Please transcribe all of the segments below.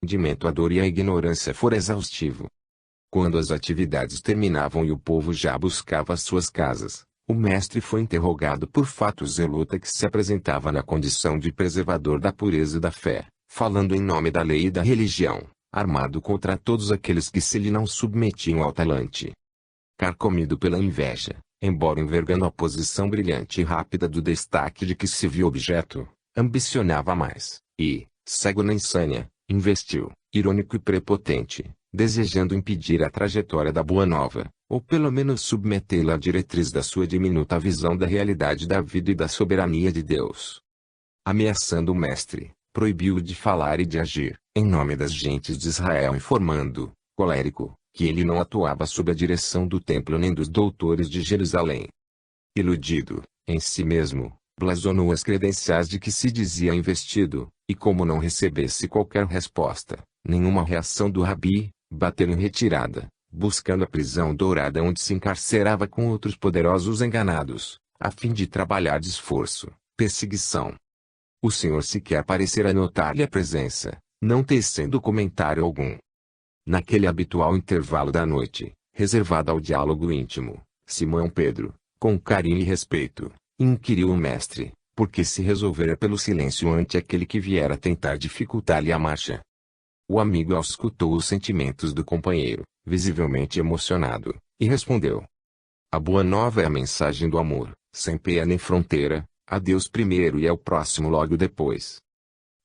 arrependimento, a dor e a ignorância for exaustivo. Quando as atividades terminavam e o povo já buscava as suas casas, o mestre foi interrogado por fato zelota que se apresentava na condição de preservador da pureza da fé, falando em nome da lei e da religião, armado contra todos aqueles que se lhe não submetiam ao talante. Carcomido pela inveja, embora envergando a posição brilhante e rápida do destaque de que se viu objeto, ambicionava mais, e, cego na insânia, investiu, irônico e prepotente, desejando impedir a trajetória da Boa Nova, ou pelo menos submetê-la à diretriz da sua diminuta visão da realidade da vida e da soberania de Deus. Ameaçando o mestre, proibiu-o de falar e de agir, em nome das gentes de Israel, informando, colérico, que ele não atuava sob a direção do templo nem dos doutores de Jerusalém. Iludido, em si mesmo, blasonou as credenciais de que se dizia investido, e como não recebesse qualquer resposta, nenhuma reação do rabi, bateu em retirada, buscando a prisão dourada onde se encarcerava com outros poderosos enganados, a fim de trabalhar de esforço, perseguição. O Senhor sequer parecera notar-lhe a presença, não tecendo comentário algum. Naquele habitual intervalo da noite, reservado ao diálogo íntimo, Simão Pedro, com carinho e respeito, inquiriu o mestre, por que se resolvera pelo silêncio ante aquele que viera tentar dificultar-lhe a marcha. O amigo auscultou os sentimentos do companheiro, visivelmente emocionado, e respondeu: a boa nova é a mensagem do amor, sem peia nem fronteira, a Deus primeiro e ao próximo logo depois.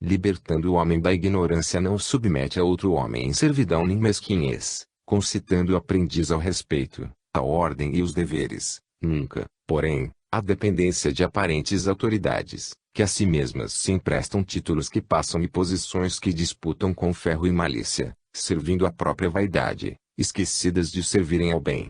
Libertando o homem da ignorância, não o submete a outro homem em servidão nem mesquinhez, concitando o aprendiz ao respeito, à ordem e os deveres, nunca, porém, à dependência de aparentes autoridades, que a si mesmas se emprestam títulos que passam e posições que disputam com ferro e malícia, servindo à própria vaidade, esquecidas de servirem ao bem.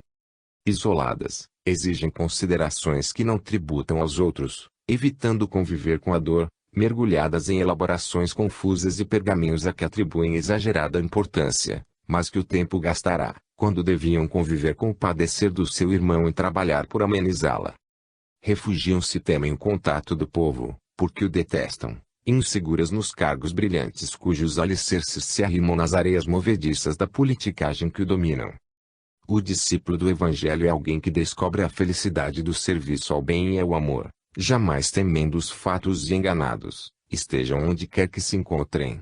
Isoladas, exigem considerações que não tributam aos outros, evitando conviver com a dor, mergulhadas em elaborações confusas e pergaminhos a que atribuem exagerada importância, mas que o tempo gastará, quando deviam conviver com o padecer do seu irmão e trabalhar por amenizá-la. Refugiam-se e temem o contato do povo, porque o detestam, inseguras nos cargos brilhantes cujos alicerces se arrimam nas areias movediças da politicagem que o dominam. O discípulo do Evangelho é alguém que descobre a felicidade do serviço ao bem e ao amor, jamais temendo os fatos e enganados, estejam onde quer que se encontrem.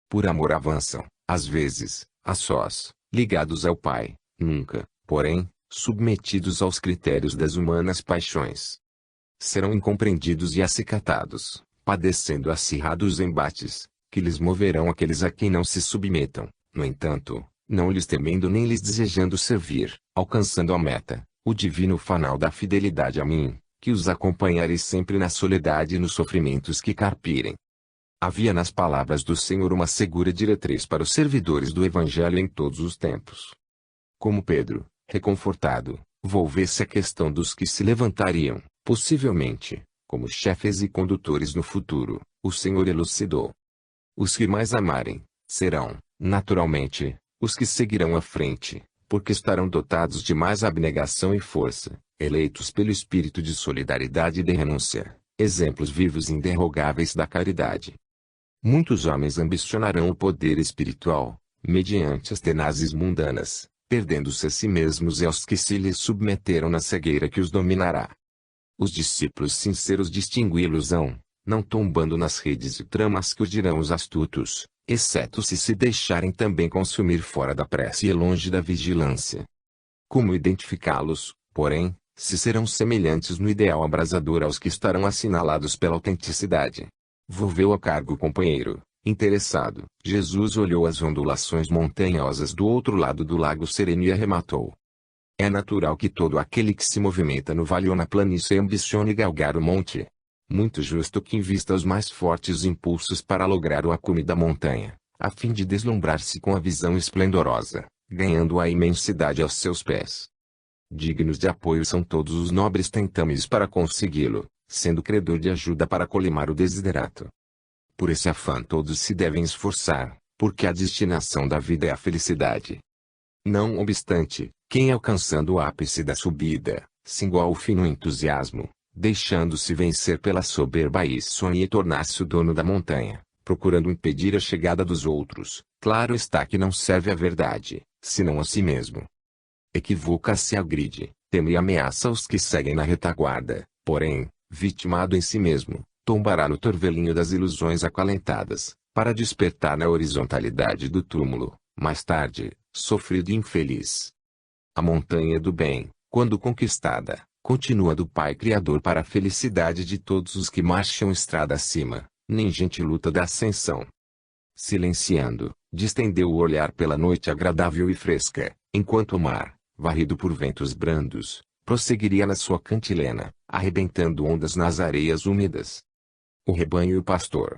Por amor avançam, às vezes, a sós, ligados ao Pai, nunca, porém, submetidos aos critérios das humanas paixões. Serão incompreendidos e acicatados, padecendo acirrados embates, que lhes moverão aqueles a quem não se submetam, no entanto, não lhes temendo nem lhes desejando servir, alcançando a meta, o divino fanal da fidelidade a mim, que os acompanharei sempre na soledade e nos sofrimentos que carpirem. Havia nas palavras do Senhor uma segura diretriz para os servidores do Evangelho em todos os tempos. Como Pedro, reconfortado, volvesse a questão dos que se levantariam, possivelmente, como chefes e condutores no futuro, o Senhor elucidou. Os que mais amarem, serão, naturalmente, os que seguirão à frente, porque estarão dotados de mais abnegação e força, eleitos pelo espírito de solidariedade e de renúncia, exemplos vivos e inderrogáveis da caridade. Muitos homens ambicionarão o poder espiritual, mediante as tenazes mundanas, perdendo-se a si mesmos e aos que se lhes submeteram na cegueira que os dominará. Os discípulos sinceros distingui-los-ão, não tombando nas redes e tramas que urdirão os astutos, exceto se deixarem também consumir fora da prece e longe da vigilância. Como identificá-los, porém, se serão semelhantes no ideal abrasador aos que estarão assinalados pela autenticidade? Volveu a cargo o companheiro, interessado. Jesus olhou as ondulações montanhosas do outro lado do lago sereno e arrematou. É natural que todo aquele que se movimenta no vale ou na planície ambicione galgar o monte. Muito justo que invista os mais fortes impulsos para lograr o acume da montanha, a fim de deslumbrar-se com a visão esplendorosa, ganhando a imensidade aos seus pés. Dignos de apoio são todos os nobres tentames para consegui-lo, sendo credor de ajuda para colimar o desiderato. Por esse afã todos se devem esforçar, porque a destinação da vida é a felicidade. Não obstante, quem alcançando o ápice da subida, se iguala ao fim no entusiasmo, deixando-se vencer pela soberba e sonha tornar-se o dono da montanha, procurando impedir a chegada dos outros. Claro está que não serve à verdade, senão a si mesmo. Equivoca-se, agride, teme e ameaça os que seguem na retaguarda, porém, vitimado em si mesmo, tombará no torvelinho das ilusões acalentadas, para despertar na horizontalidade do túmulo, mais tarde, sofrido e infeliz. A montanha do bem, quando conquistada, continua do Pai Criador para a felicidade de todos os que marcham estrada acima, nem gente luta da ascensão. Silenciando, distendeu o olhar pela noite agradável e fresca, enquanto o mar, varrido por ventos brandos, prosseguiria na sua cantilena, arrebentando ondas nas areias úmidas. O rebanho e o pastor.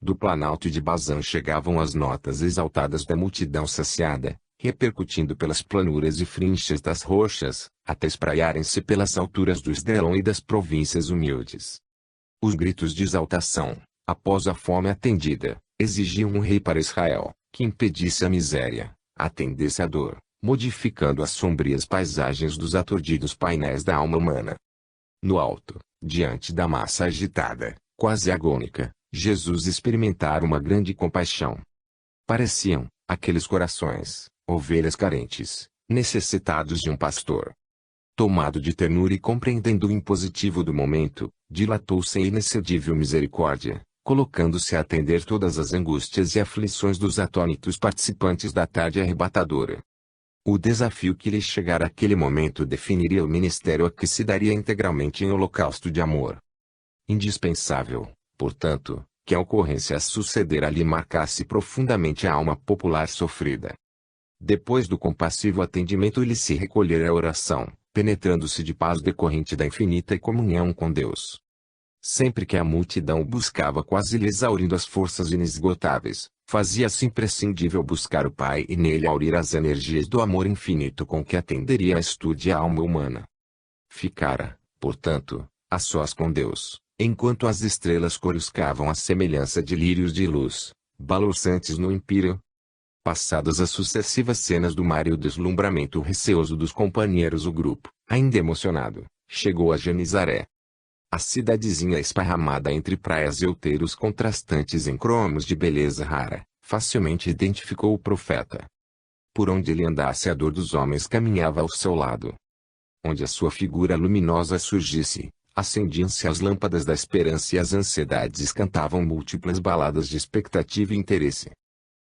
Do planalto de Bazã chegavam as notas exaltadas da multidão saciada, repercutindo pelas planuras e frinchas das rochas, até espraiarem-se pelas alturas do Esdrelon e das províncias humildes. Os gritos de exaltação, após a fome atendida, exigiam um rei para Israel, que impedisse a miséria, atendesse a dor, modificando as sombrias paisagens dos aturdidos painéis da alma humana. No alto, diante da massa agitada, quase agônica, Jesus experimentara uma grande compaixão. Pareciam, aqueles corações, ovelhas carentes, necessitados de um pastor. Tomado de ternura e compreendendo o impositivo do momento, dilatou-se em inexcedível misericórdia, colocando-se a atender todas as angústias e aflições dos atônitos participantes da tarde arrebatadora. O desafio que lhe chegara àquele momento definiria o ministério a que se daria integralmente em holocausto de amor. Indispensável, portanto, que a ocorrência a suceder ali marcasse profundamente a alma popular sofrida. Depois do compassivo atendimento ele se recolhera à oração, penetrando-se de paz decorrente da infinita comunhão com Deus. Sempre que a multidão buscava quase lhe exaurindo as forças inesgotáveis, fazia-se imprescindível buscar o Pai e nele aurir as energias do amor infinito com que atenderia a estude a alma humana. Ficara, portanto, a sós com Deus, enquanto as estrelas coruscavam à semelhança de lírios de luz, balouçantes no empíreo. Passadas as sucessivas cenas do mar e o deslumbramento receoso dos companheiros, o grupo, ainda emocionado, chegou a Genizaré. A cidadezinha esparramada entre praias e outeiros contrastantes em cromos de beleza rara, facilmente identificou o profeta. Por onde ele andasse a dor dos homens caminhava ao seu lado. Onde a sua figura luminosa surgisse, acendiam-se as lâmpadas da esperança e as ansiedades cantavam múltiplas baladas de expectativa e interesse.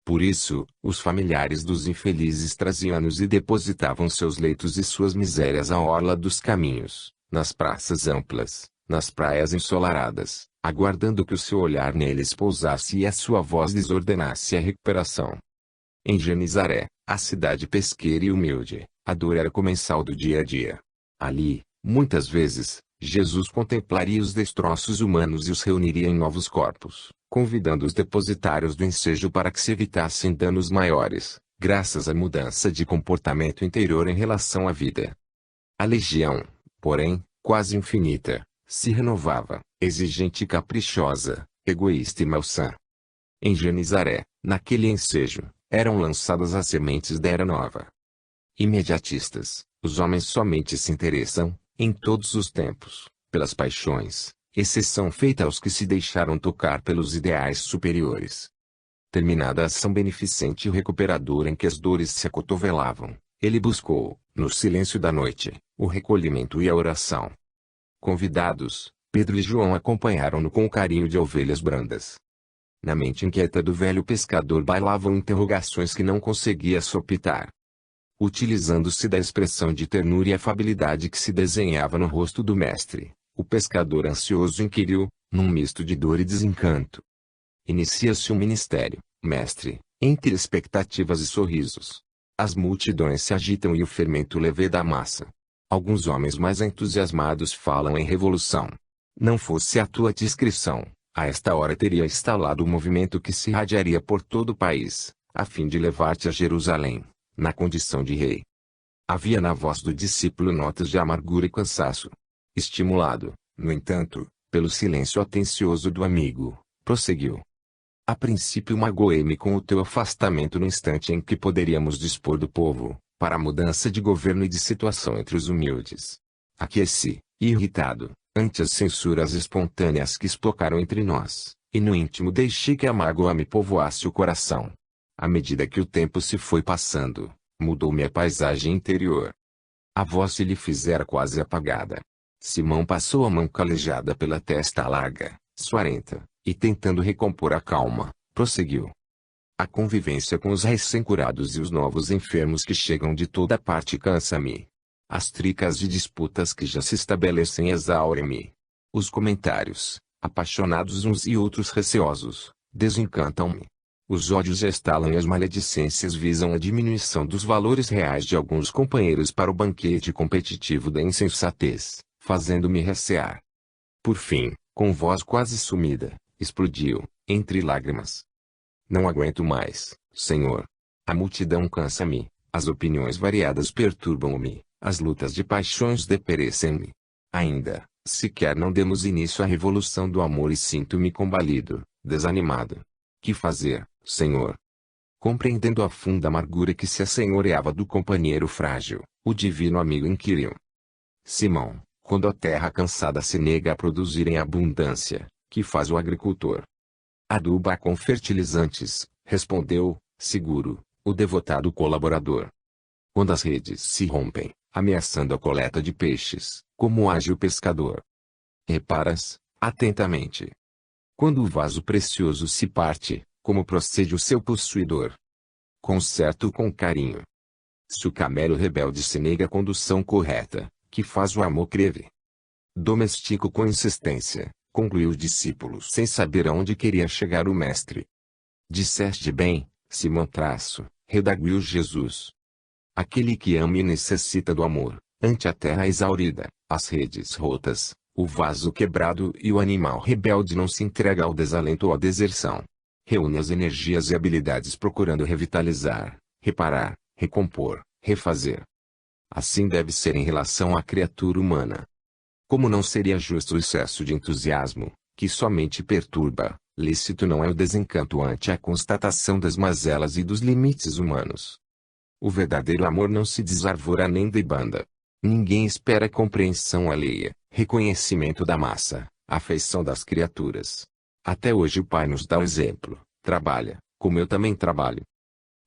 Por isso, os familiares dos infelizes traziam-nos e depositavam seus leitos e suas misérias à orla dos caminhos, nas praças amplas, nas praias ensolaradas, aguardando que o seu olhar neles pousasse e a sua voz lhes ordenasse a recuperação. Em Genizaré, a cidade pesqueira e humilde, a dor era comensal do dia a dia. Ali, muitas vezes, Jesus contemplaria os destroços humanos e os reuniria em novos corpos, convidando os depositários do ensejo para que se evitassem danos maiores, graças à mudança de comportamento interior em relação à vida. A legião, porém, quase infinita, se renovava, exigente e caprichosa, egoísta e malsã. Em Genizaré, naquele ensejo, eram lançadas as sementes da era nova. Imediatistas, os homens somente se interessam, em todos os tempos, pelas paixões, exceção feita aos que se deixaram tocar pelos ideais superiores. Terminada a ação beneficente e recuperadora em que as dores se acotovelavam, ele buscou, no silêncio da noite, o recolhimento e a oração. Convidados, Pedro e João acompanharam-no com o carinho de ovelhas brandas. Na mente inquieta do velho pescador bailavam interrogações que não conseguia sopitar. Utilizando-se da expressão de ternura e afabilidade que se desenhava no rosto do mestre, o pescador ansioso inquiriu, num misto de dor e desencanto: inicia-se um ministério, mestre, entre expectativas e sorrisos. As multidões se agitam e o fermento levê da massa. Alguns homens mais entusiasmados falam em revolução. Não fosse a tua discrição, a esta hora teria instalado um movimento que se irradiaria por todo o país, a fim de levar-te a Jerusalém, na condição de rei. Havia na voz do discípulo notas de amargura e cansaço. Estimulado, no entanto, pelo silêncio atencioso do amigo, prosseguiu: a princípio magoei-me com o teu afastamento no instante em que poderíamos dispor do povo, para a mudança de governo e de situação entre os humildes. Aqueci, irritado, ante as censuras espontâneas que espocaram entre nós, e no íntimo deixei que a mágoa me povoasse o coração. À medida que o tempo se foi passando, mudou-me a paisagem interior. A voz se lhe fizera quase apagada. Simão passou a mão calejada pela testa larga, suarenta, e tentando recompor a calma, prosseguiu. A convivência com os recém-curados e os novos enfermos que chegam de toda parte cansa-me. As tricas de disputas que já se estabelecem exaurem-me. Os comentários, apaixonados uns e outros receosos, desencantam-me. Os ódios estalam e as maledicências visam a diminuição dos valores reais de alguns companheiros para o banquete competitivo da insensatez, fazendo-me recear. Por fim, com voz quase sumida, explodiu, entre lágrimas. Não aguento mais, Senhor. A multidão cansa-me, as opiniões variadas perturbam-me, as lutas de paixões deperecem-me. Ainda, sequer não demos início à revolução do amor e sinto-me combalido, desanimado. Que fazer, Senhor? Compreendendo a funda amargura que se assenhoreava do companheiro frágil, o divino amigo inquiriu. Simão, quando a terra cansada se nega a produzir em abundância, que faz o agricultor? Aduba com fertilizantes, respondeu, seguro, o devotado colaborador. Quando as redes se rompem, ameaçando a coleta de peixes, como age o pescador? Reparas, atentamente. Quando o vaso precioso se parte, como procede o seu possuidor? Conserto com carinho. Se o camelo rebelde se nega à condução correta, que faz o amor creve? Domestico com insistência, concluiu o discípulo sem saber aonde queria chegar o mestre. Disseste bem, Simão Traço, redarguiu Jesus. Aquele que ama e necessita do amor, ante a terra exaurida, as redes rotas, o vaso quebrado e o animal rebelde não se entrega ao desalento ou à deserção. Reúne as energias e habilidades procurando revitalizar, reparar, recompor, refazer. Assim deve ser em relação à criatura humana. Como não seria justo o excesso de entusiasmo, que somente perturba, lícito não é o desencanto ante a constatação das mazelas e dos limites humanos. O verdadeiro amor não se desarvora nem debanda. Ninguém espera compreensão alheia, reconhecimento da massa, afeição das criaturas. Até hoje o Pai nos dá o exemplo, trabalha, como eu também trabalho.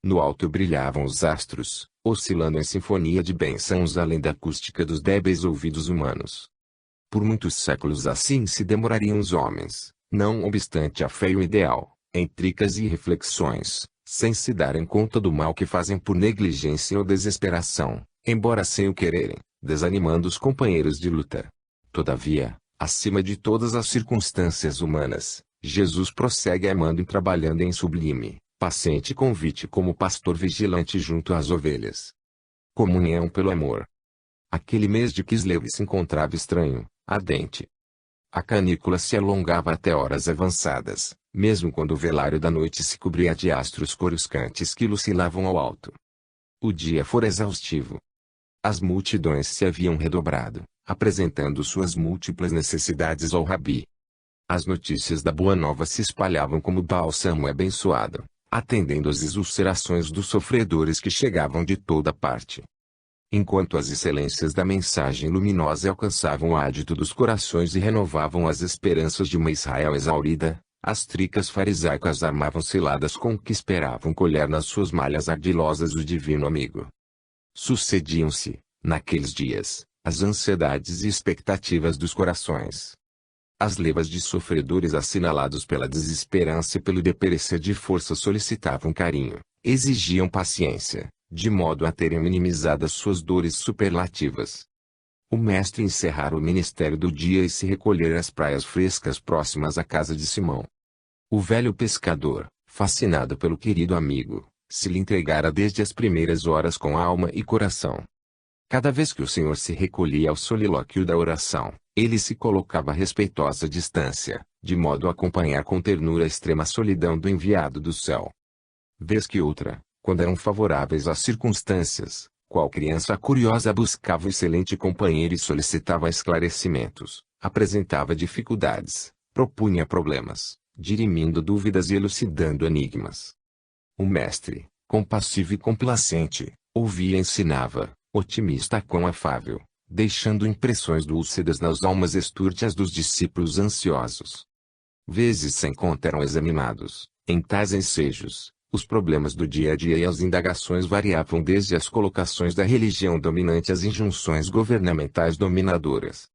No alto brilhavam os astros, oscilando em sinfonia de bênçãos além da acústica dos débeis ouvidos humanos. Por muitos séculos assim se demorariam os homens, não obstante a fé e o ideal, em tricas e reflexões, sem se darem conta do mal que fazem por negligência ou desesperação, embora sem o quererem, desanimando os companheiros de luta. Todavia, acima de todas as circunstâncias humanas, Jesus prossegue amando e trabalhando em sublime, paciente convite como pastor vigilante junto às ovelhas. Comunhão pelo amor. Aquele mês de Kislev se encontrava estranho, ardente. A canícula se alongava até horas avançadas, mesmo quando o velário da noite se cobria de astros coruscantes que lucilavam ao alto. O dia fora exaustivo. As multidões se haviam redobrado, apresentando suas múltiplas necessidades ao Rabi. As notícias da Boa Nova se espalhavam como bálsamo abençoado, atendendo às exulcerações dos sofredores que chegavam de toda parte. Enquanto as excelências da mensagem luminosa alcançavam o ádito dos corações e renovavam as esperanças de uma Israel exaurida, as tricas farisaicas armavam ciladas com o que esperavam colher nas suas malhas ardilosas o divino amigo. Sucediam-se, naqueles dias, as ansiedades e expectativas dos corações. As levas de sofredores assinalados pela desesperança e pelo deperecer de força solicitavam carinho, exigiam paciência, de modo a terem minimizadas suas dores superlativas. O mestre encerrara o ministério do dia e se recolher às praias frescas próximas à casa de Simão. O velho pescador, fascinado pelo querido amigo, se lhe entregara desde as primeiras horas com alma e coração. Cada vez que o Senhor se recolhia ao solilóquio da oração, ele se colocava a respeitosa distância, de modo a acompanhar com ternura a extrema solidão do enviado do céu. Vez que outra, quando eram favoráveis as circunstâncias, qual criança curiosa buscava o excelente companheiro e solicitava esclarecimentos, apresentava dificuldades, propunha problemas, dirimindo dúvidas e elucidando enigmas. O mestre, compassivo e complacente, ouvia e ensinava, otimista quão afável, deixando impressões lúcidas nas almas estúrdias dos discípulos ansiosos. vezes sem conta eram examinados. Em tais ensejos, os problemas do dia a dia e as indagações variavam desde as colocações da religião dominante às injunções governamentais dominadoras.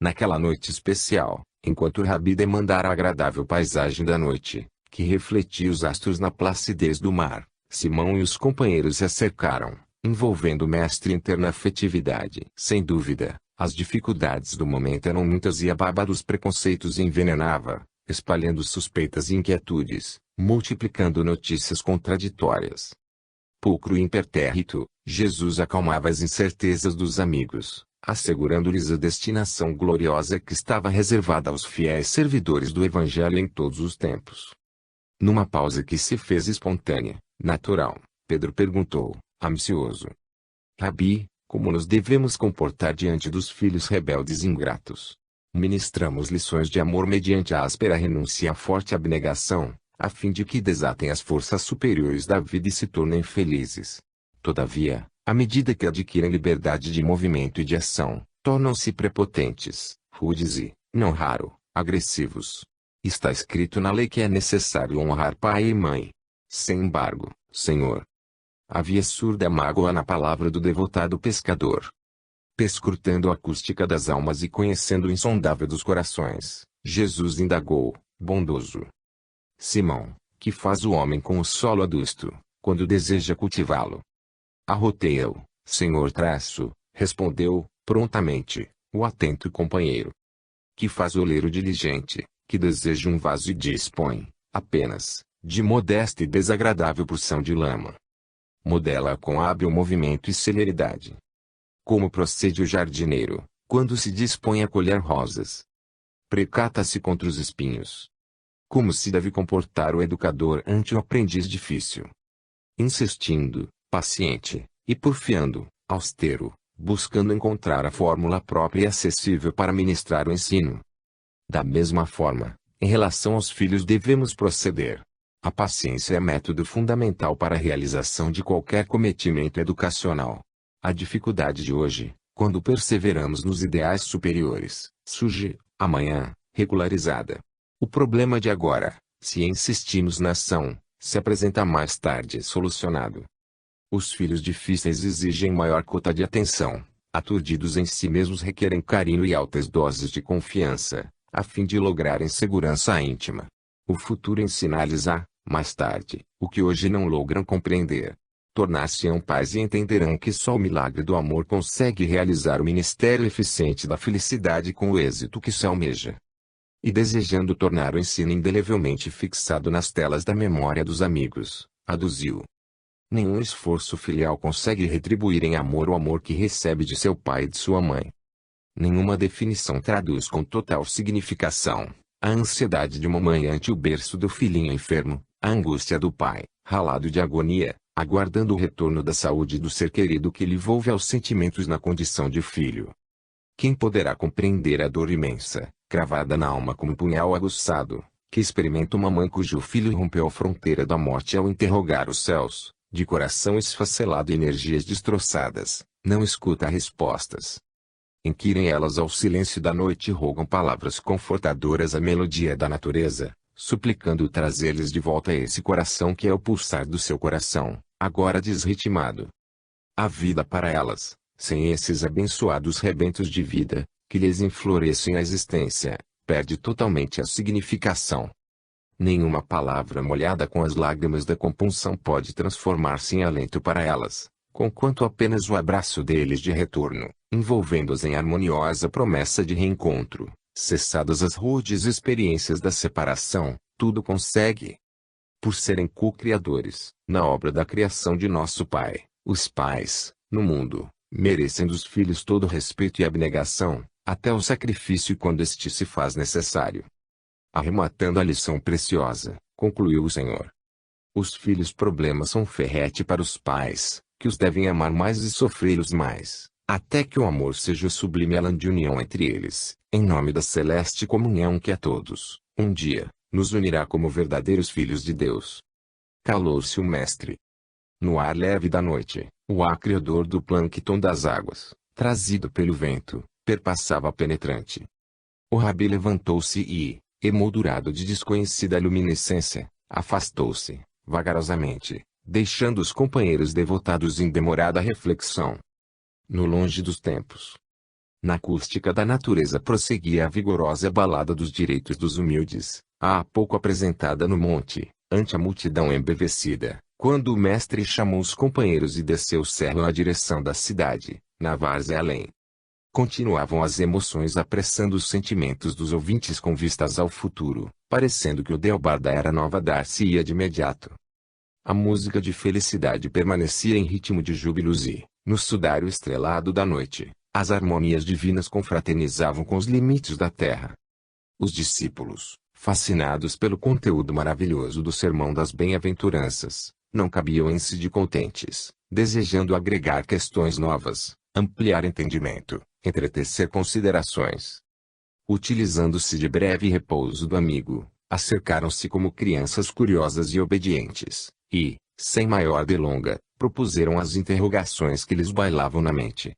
Naquela noite especial, enquanto o Rabi demandara a agradável paisagem da noite, que refletia os astros na placidez do mar, Simão e os companheiros se acercaram, envolvendo o mestre em terna afetividade. Sem dúvida, as dificuldades do momento eram muitas e a baba dos preconceitos envenenava, espalhando suspeitas e inquietudes, multiplicando notícias contraditórias. Pulcro e impertérrito, Jesus acalmava as incertezas dos amigos, assegurando-lhes a destinação gloriosa que estava reservada aos fiéis servidores do Evangelho em todos os tempos. Numa pausa que se fez espontânea, natural, Pedro perguntou, ambicioso: Rabi, como nos devemos comportar diante dos filhos rebeldes e ingratos? Ministramos lições de amor mediante a áspera renúncia e a forte abnegação, a fim de que desatem as forças superiores da vida e se tornem felizes. Todavia, à medida que adquirem liberdade de movimento e de ação, tornam-se prepotentes, rudes e, não raro, agressivos. Está escrito na lei que é necessário honrar pai e mãe. Sem embargo, Senhor, havia surda mágoa na palavra do devotado pescador. Perscrutando a acústica das almas e conhecendo o insondável dos corações, Jesus indagou, bondoso: Simão, que faz o homem com o solo adusto, quando deseja cultivá-lo? Arrotei eu, Senhor respondeu, prontamente, o atento companheiro. Que faz o oleiro diligente, que deseja um vaso e dispõe, apenas, de modesta e desagradável porção de lama. Modela-a com hábil movimento e celeridade. Como procede o jardineiro, quando se dispõe a colher rosas? Precata-se contra os espinhos. Como se deve comportar o educador ante o aprendiz difícil? Insistindo, paciente, e porfiando, austero, buscando encontrar a fórmula própria e acessível para ministrar o ensino. Da mesma forma, em relação aos filhos devemos proceder. A paciência é método fundamental para a realização de qualquer cometimento educacional. A dificuldade de hoje, quando perseveramos nos ideais superiores, surge, amanhã, regularizada. O problema de agora, se insistimos na ação, se apresenta mais tarde solucionado. Os filhos difíceis exigem maior cota de atenção, aturdidos em si mesmos requerem carinho e altas doses de confiança, a fim de lograrem segurança íntima. O futuro ensinar-lhes mais tarde, o que hoje não logram compreender. Tornar-se-ão pais e entenderão que só o milagre do amor consegue realizar o ministério eficiente da felicidade com o êxito que se almeja. E desejando tornar o ensino indelevelmente fixado nas telas da memória dos amigos, aduziu: nenhum esforço filial consegue retribuir em amor o amor que recebe de seu pai e de sua mãe. Nenhuma definição traduz com total significação a ansiedade de uma mãe ante o berço do filhinho enfermo, a angústia do pai, ralado de agonia, aguardando o retorno da saúde do ser querido que lhe volve aos sentimentos na condição de filho. Quem poderá compreender a dor imensa, cravada na alma como um punhal aguçado, que experimenta uma mãe cujo filho rompeu a fronteira da morte ao interrogar os céus, de coração esfacelado e energias destroçadas, não escuta respostas. Inquirem elas ao silêncio da noite e rogam palavras confortadoras à melodia da natureza, suplicando trazer-lhes de volta esse coração que é o pulsar do seu coração, agora desritimado. A vida para elas, sem esses abençoados rebentos de vida, que lhes enflorescem a existência, perde totalmente a significação. Nenhuma palavra molhada com as lágrimas da compunção pode transformar-se em alento para elas, conquanto apenas o abraço deles de retorno, envolvendo-as em harmoniosa promessa de reencontro, cessadas as rudes experiências da separação, tudo consegue. Por serem co-criadores, na obra da criação de nosso Pai, os pais, no mundo, merecem dos filhos todo respeito e abnegação, até o sacrifício quando este se faz necessário. Arrematando a lição preciosa, concluiu o Senhor. Os filhos problemas são ferrete para os pais, que os devem amar mais e sofrê-los mais, até que o amor seja o sublime elan de união entre eles, em nome da celeste comunhão que a todos, um dia, nos unirá como verdadeiros filhos de Deus. Calou-se o mestre. No ar leve da noite, o acre odor do plâncton das águas, trazido pelo vento, perpassava penetrante. O Rabi levantou-se e, emoldurado de desconhecida luminescência, afastou-se, vagarosamente, deixando os companheiros devotados em demorada reflexão. No longe dos tempos, na acústica da natureza prosseguia a vigorosa balada dos direitos dos humildes, há pouco apresentada no monte, ante a multidão embevecida, quando o mestre chamou os companheiros e desceu o cerro na direção da cidade, na várzea além. Continuavam as emoções apressando os sentimentos dos ouvintes com vistas ao futuro, parecendo que o Delbar da Era Nova dar-se-ia de imediato. A música de felicidade permanecia em ritmo de júbilos e, no sudário estrelado da noite, as harmonias divinas confraternizavam com os limites da terra. Os discípulos, fascinados pelo conteúdo maravilhoso do Sermão das Bem-aventuranças, não cabiam em si de contentes, desejando agregar questões novas, ampliar entendimento, entretecer considerações. Utilizando-se de breve repouso do amigo, acercaram-se como crianças curiosas e obedientes, e, sem maior delonga, propuseram as interrogações que lhes bailavam na mente.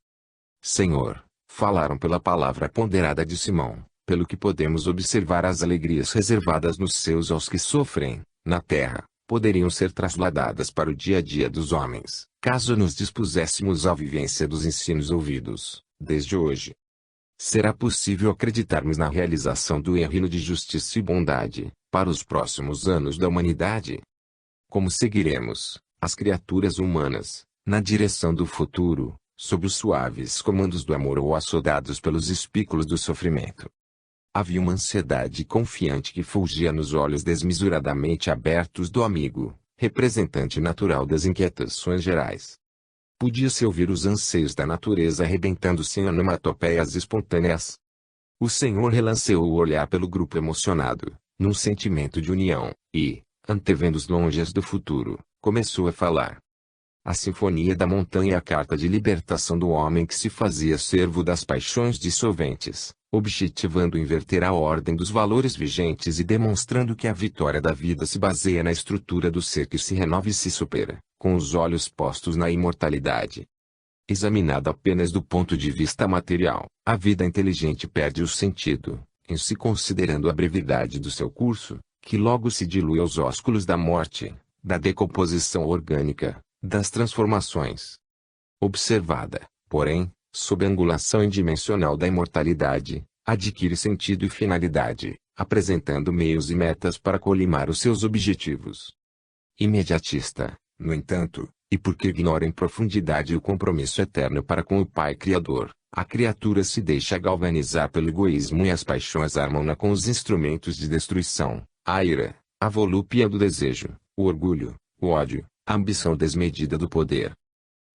Senhor, falaram pela palavra ponderada de Simão, pelo que podemos observar as alegrias reservadas nos seus aos que sofrem, na terra, poderiam ser trasladadas para o dia a dia dos homens, caso nos dispuséssemos à vivência dos ensinos ouvidos, desde hoje. Será possível acreditarmos na realização do reino de justiça e bondade, para os próximos anos da humanidade? Como seguiremos, as criaturas humanas, na direção do futuro, sob os suaves comandos do amor ou açodados pelos espículos do sofrimento? Havia uma ansiedade confiante que fulgia nos olhos desmesuradamente abertos do amigo, representante natural das inquietações gerais. Podia-se ouvir os anseios da natureza arrebentando-se em onomatopeias espontâneas. O Senhor relanceou o olhar pelo grupo emocionado, num sentimento de união, e, antevendo os longes do futuro, começou a falar. A sinfonia da montanha e a carta de libertação do homem que se fazia servo das paixões dissolventes, objetivando inverter a ordem dos valores vigentes e demonstrando que a vitória da vida se baseia na estrutura do ser que se renova e se supera, com os olhos postos na imortalidade. Examinada apenas do ponto de vista material, a vida inteligente perde o sentido, em se considerando a brevidade do seu curso, que logo se dilui aos ósculos da morte, da decomposição orgânica, das transformações. Observada, porém, sob a angulação indimensional da imortalidade, adquire sentido e finalidade, apresentando meios e metas para colimar os seus objetivos. Imediatista, no entanto, e porque ignora em profundidade o compromisso eterno para com o Pai Criador, a criatura se deixa galvanizar pelo egoísmo e as paixões armam-na com os instrumentos de destruição, a ira, a volúpia do desejo, o orgulho, o ódio, a ambição desmedida do poder.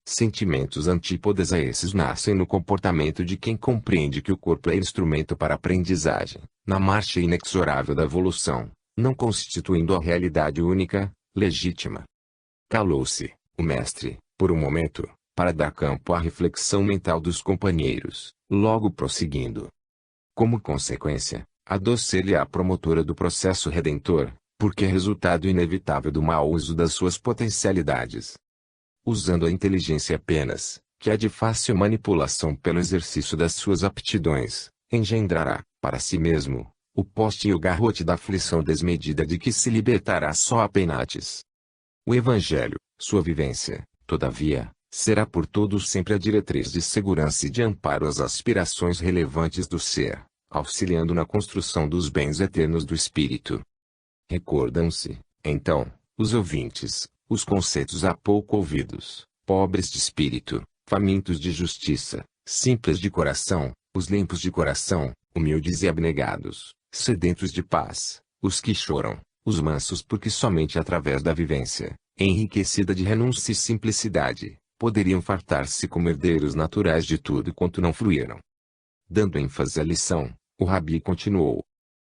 Sentimentos antípodas a esses nascem no comportamento de quem compreende que o corpo é instrumento para a aprendizagem, na marcha inexorável da evolução, não constituindo a realidade única, legítima. Calou-se, o mestre, por um momento, para dar campo à reflexão mental dos companheiros, logo prosseguindo. Como consequência, a doce-lhe a promotora do processo redentor, porque é resultado inevitável do mau uso das suas potencialidades. Usando a inteligência apenas, que é de fácil manipulação pelo exercício das suas aptidões, engendrará, para si mesmo, o poste e o garrote da aflição desmedida de que se libertará só a penates. O Evangelho, sua vivência, todavia, será por todos sempre a diretriz de segurança e de amparo às aspirações relevantes do ser, auxiliando na construção dos bens eternos do espírito. Recordam-se, então, os ouvintes, os conceitos há pouco ouvidos, pobres de espírito, famintos de justiça, simples de coração, os limpos de coração, humildes e abnegados, sedentos de paz, os que choram, os mansos porque somente através da vivência, enriquecida de renúncia e simplicidade, poderiam fartar-se como herdeiros naturais de tudo quanto não fruíram. Dando ênfase à lição, o Rabi continuou.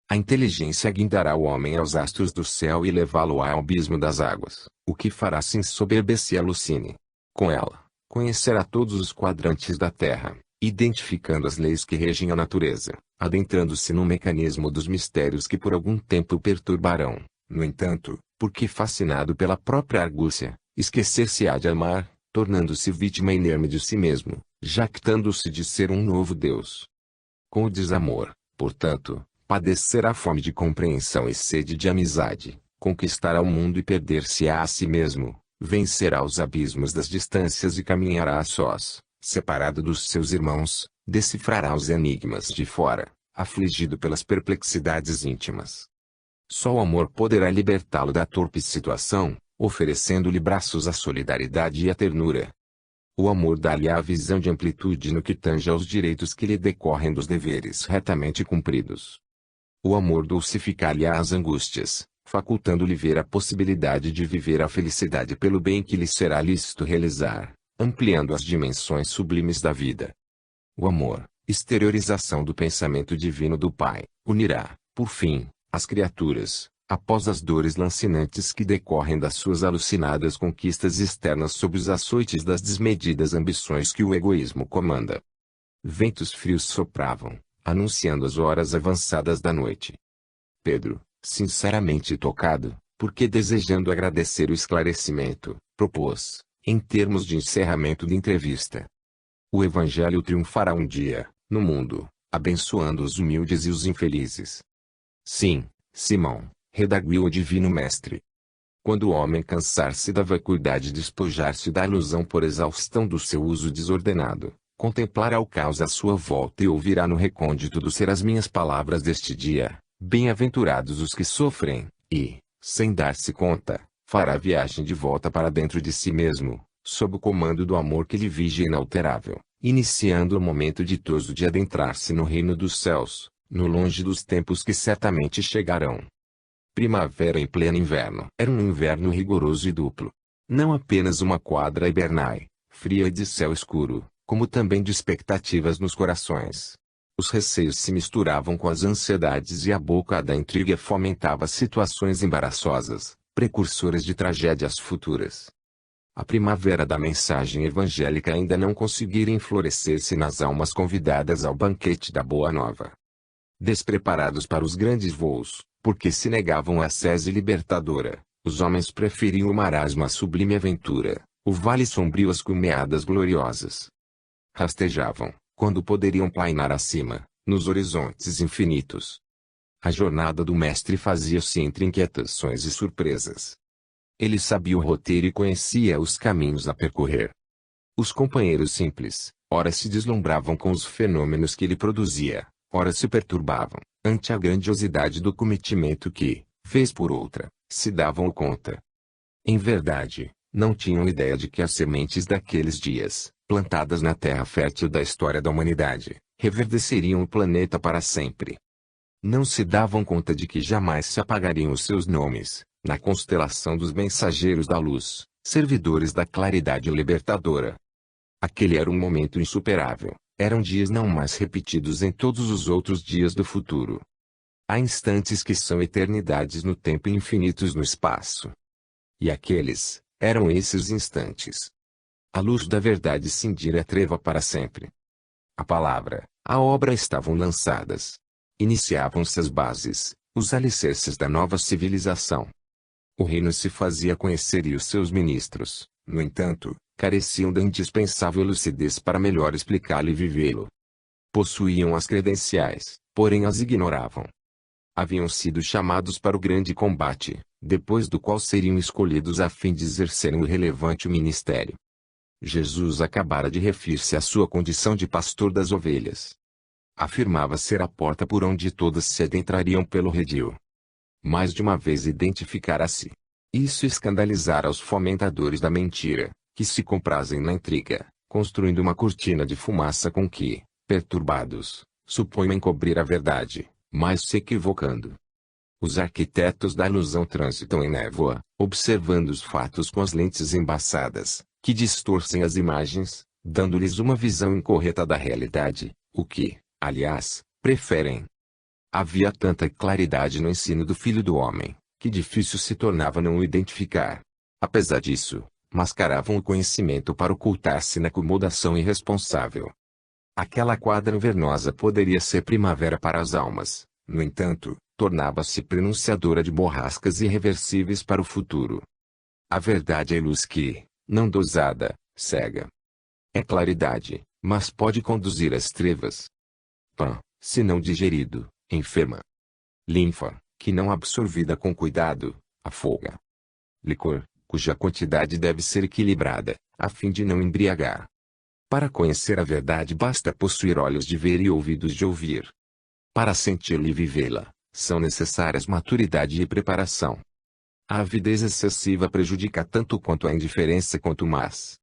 A inteligência guindará o homem aos astros do céu e levá-lo ao abismo das águas, o que fará se ensoberbecer e alucine. Com ela, conhecerá todos os quadrantes da terra, identificando as leis que regem a natureza, adentrando-se no mecanismo dos mistérios que por algum tempo o perturbarão. No entanto, porque fascinado pela própria argúcia, esquecer-se-á de amar, tornando-se vítima inerme de si mesmo, jactando-se de ser um novo Deus. Com o desamor, portanto, padecerá fome de compreensão e sede de amizade, conquistará o mundo e perder-se-á a si mesmo, vencerá os abismos das distâncias e caminhará a sós, separado dos seus irmãos, decifrará os enigmas de fora, afligido pelas perplexidades íntimas. Só o amor poderá libertá-lo da torpe situação, oferecendo-lhe braços à solidariedade e à ternura. O amor dá-lhe a visão de amplitude no que tange aos direitos que lhe decorrem dos deveres retamente cumpridos. O amor dulcificar-lhe-á as angústias, facultando-lhe ver a possibilidade de viver a felicidade pelo bem que lhe será lícito realizar, ampliando as dimensões sublimes da vida. O amor, exteriorização do pensamento divino do Pai, unirá, por fim, as criaturas, após as dores lancinantes que decorrem das suas alucinadas conquistas externas sob os açoites das desmedidas ambições que o egoísmo comanda. Ventos frios sopravam, anunciando as horas avançadas da noite. Pedro, sinceramente tocado, porque desejando agradecer o esclarecimento, propôs, em termos de encerramento de entrevista: o Evangelho triunfará um dia, no mundo, abençoando os humildes e os infelizes. Sim, Simão, redarguiu o Divino Mestre. Quando o homem cansar-se da vacuidade e despojar-se da ilusão por exaustão do seu uso desordenado, contemplará o caos à sua volta e ouvirá no recôndito do ser as minhas palavras deste dia: bem-aventurados os que sofrem, e, sem dar-se conta, fará a viagem de volta para dentro de si mesmo, sob o comando do amor que lhe vige inalterável, iniciando o momento ditoso de adentrar-se no reino dos céus, no longe dos tempos que certamente chegarão. Primavera em pleno inverno. Era um inverno rigoroso e duplo. Não apenas uma quadra hibernai, fria e de céu escuro, como também de expectativas nos corações. Os receios se misturavam com as ansiedades e a boca da intriga fomentava situações embaraçosas, precursoras de tragédias futuras. A primavera da mensagem evangélica ainda não conseguira enflorescer-se nas almas convidadas ao banquete da Boa Nova. Despreparados para os grandes voos, porque se negavam à sese libertadora, os homens preferiam o marasmo à sublime aventura, o vale sombrio às cumeadas gloriosas. Rastejavam, quando poderiam plainar acima, nos horizontes infinitos. A jornada do mestre fazia-se entre inquietações e surpresas. Ele sabia o roteiro e conhecia os caminhos a percorrer. Os companheiros simples, ora se deslumbravam com os fenômenos que ele produzia, ora se perturbavam, ante a grandiosidade do cometimento que, vez por outra, se davam conta. Em verdade, não tinham ideia de que as sementes daqueles dias, plantadas na terra fértil da história da humanidade, reverdeceriam o planeta para sempre. Não se davam conta de que jamais se apagariam os seus nomes, na constelação dos mensageiros da luz, servidores da claridade libertadora. Aquele era um momento insuperável. Eram dias não mais repetidos em todos os outros dias do futuro. Há instantes que são eternidades no tempo e infinitos no espaço. E aqueles, eram esses instantes. A luz da verdade cindira a treva para sempre. A palavra, a obra estavam lançadas. Iniciavam-se as bases, os alicerces da nova civilização. O reino se fazia conhecer e os seus ministros, no entanto, careciam da indispensável lucidez para melhor explicá-lo e vivê-lo. Possuíam as credenciais, porém as ignoravam. Haviam sido chamados para o grande combate, depois do qual seriam escolhidos a fim de exercerem o relevante ministério. Jesus acabara de referir-se à sua condição de pastor das ovelhas. Afirmava ser a porta por onde todas se adentrariam pelo redil. Mais de uma vez identificara-se. Isso escandalizara os fomentadores da mentira, que se comprazem na intriga, construindo uma cortina de fumaça com que, perturbados, supõem encobrir a verdade, mas se equivocando. Os arquitetos da ilusão transitam em névoa, observando os fatos com as lentes embaçadas, que distorcem as imagens, dando-lhes uma visão incorreta da realidade, o que, aliás, preferem. Havia tanta claridade no ensino do Filho do Homem, que difícil se tornava não o identificar. Apesar disso, mascaravam o conhecimento para ocultar-se na acomodação irresponsável. Aquela quadra invernosa poderia ser primavera para as almas, no entanto, tornava-se prenunciadora de borrascas irreversíveis para o futuro. A verdade é luz que, não dosada, cega. É claridade, mas pode conduzir às trevas. Pão, se não digerido, enferma. Linfa, que não absorvida com cuidado, afoga. Licor, cuja quantidade deve ser equilibrada, a fim de não embriagar. Para conhecer a verdade basta possuir olhos de ver e ouvidos de ouvir. Para senti-la e vivê-la, são necessárias maturidade e preparação. A avidez excessiva prejudica tanto quanto a indiferença quanto mais.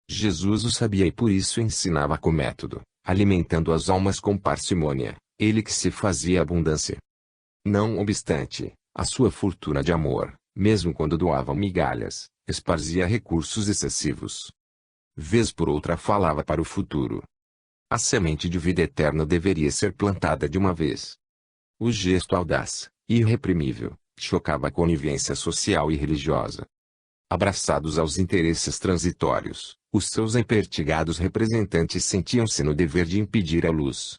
Jesus o sabia e por isso ensinava com método, alimentando as almas com parcimônia, ele que se fazia abundância. Não obstante, a sua fortuna de amor, mesmo quando doavam migalhas, esparzia recursos excessivos. Vez por outra falava para o futuro. A semente de vida eterna deveria ser plantada de uma vez. O gesto audaz, irreprimível, chocava a conivência social e religiosa. Abraçados aos interesses transitórios, os seus empertigados representantes sentiam-se no dever de impedir a luz.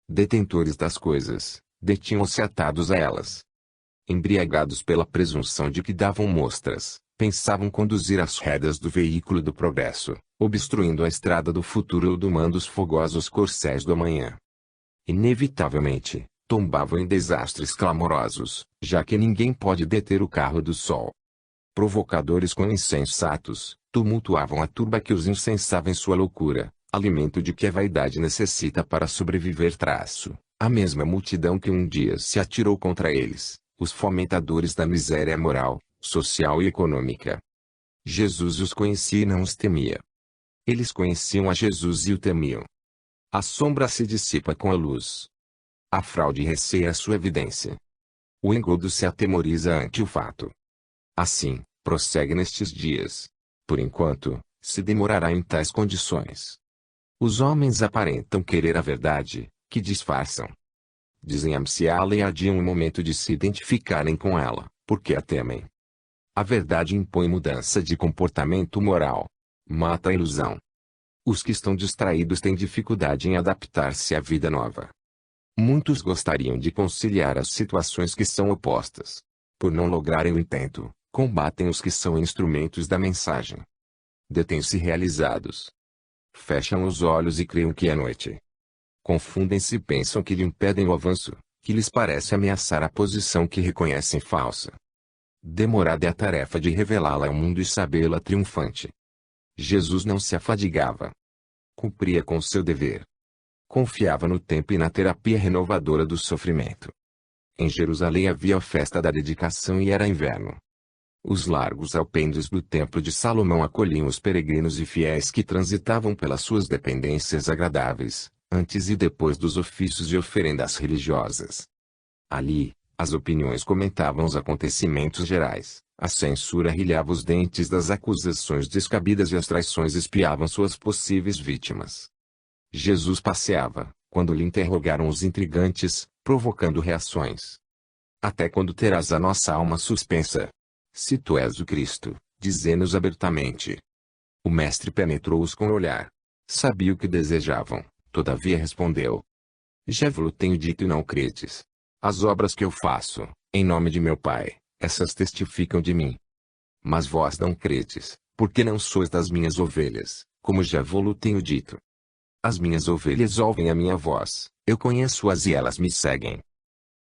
Detentores das coisas, detinham-se atados a elas. Embriagados pela presunção de que davam mostras, pensavam conduzir as rédeas do veículo do progresso, obstruindo a estrada do futuro ou domando os fogosos corcéis do amanhã. Inevitavelmente, tombavam em desastres clamorosos, já que ninguém pode deter o carro do sol. Provocadores com insensatos, tumultuavam a turba que os incensava em sua loucura, alimento de que a vaidade necessita para sobreviver. A mesma multidão que um dia se atirou contra eles, os fomentadores da miséria moral, social e econômica. Jesus os conhecia e não os temia. Eles conheciam a Jesus e o temiam. A sombra se dissipa com a luz. A fraude receia a sua evidência. O engodo se atemoriza ante o fato. Assim, prossegue nestes dias. Por enquanto, se demorará em tais condições. Os homens aparentam querer a verdade, que disfarçam. Dizem amciá-la e adiam o momento de se identificarem com ela, porque a temem. A verdade impõe mudança de comportamento moral. Mata a ilusão. Os que estão distraídos têm dificuldade em adaptar-se à vida nova. Muitos gostariam de conciliar as situações que são opostas. Por não lograrem o intento, combatem os que são instrumentos da mensagem. Detêm-se realizados. Fecham os olhos e creem que é noite. Confundem-se e pensam que lhe impedem o avanço, que lhes parece ameaçar a posição que reconhecem falsa. Demorada é a tarefa de revelá-la ao mundo e sabê-la triunfante. Jesus não se afadigava. Cumpria com seu dever. Confiava no tempo e na terapia renovadora do sofrimento. Em Jerusalém havia a festa da dedicação e era inverno. Os largos alpendres do Templo de Salomão acolhiam os peregrinos e fiéis que transitavam pelas suas dependências agradáveis, antes e depois dos ofícios e oferendas religiosas. Ali, as opiniões comentavam os acontecimentos gerais, a censura rilhava os dentes das acusações descabidas e as traições espiavam suas possíveis vítimas. Jesus passeava, quando lhe interrogaram os intrigantes, provocando reações. Até quando terás a nossa alma suspensa? Se tu és o Cristo, dize-nos abertamente. O mestre penetrou-os com o olhar. Sabia o que desejavam, todavia respondeu. Já vos tenho dito e não credes. As obras que eu faço, em nome de meu Pai, essas testificam de mim. Mas vós não credes, porque não sois das minhas ovelhas, como já vos tenho dito. As minhas ovelhas ouvem a minha voz, eu conheço-as e elas me seguem.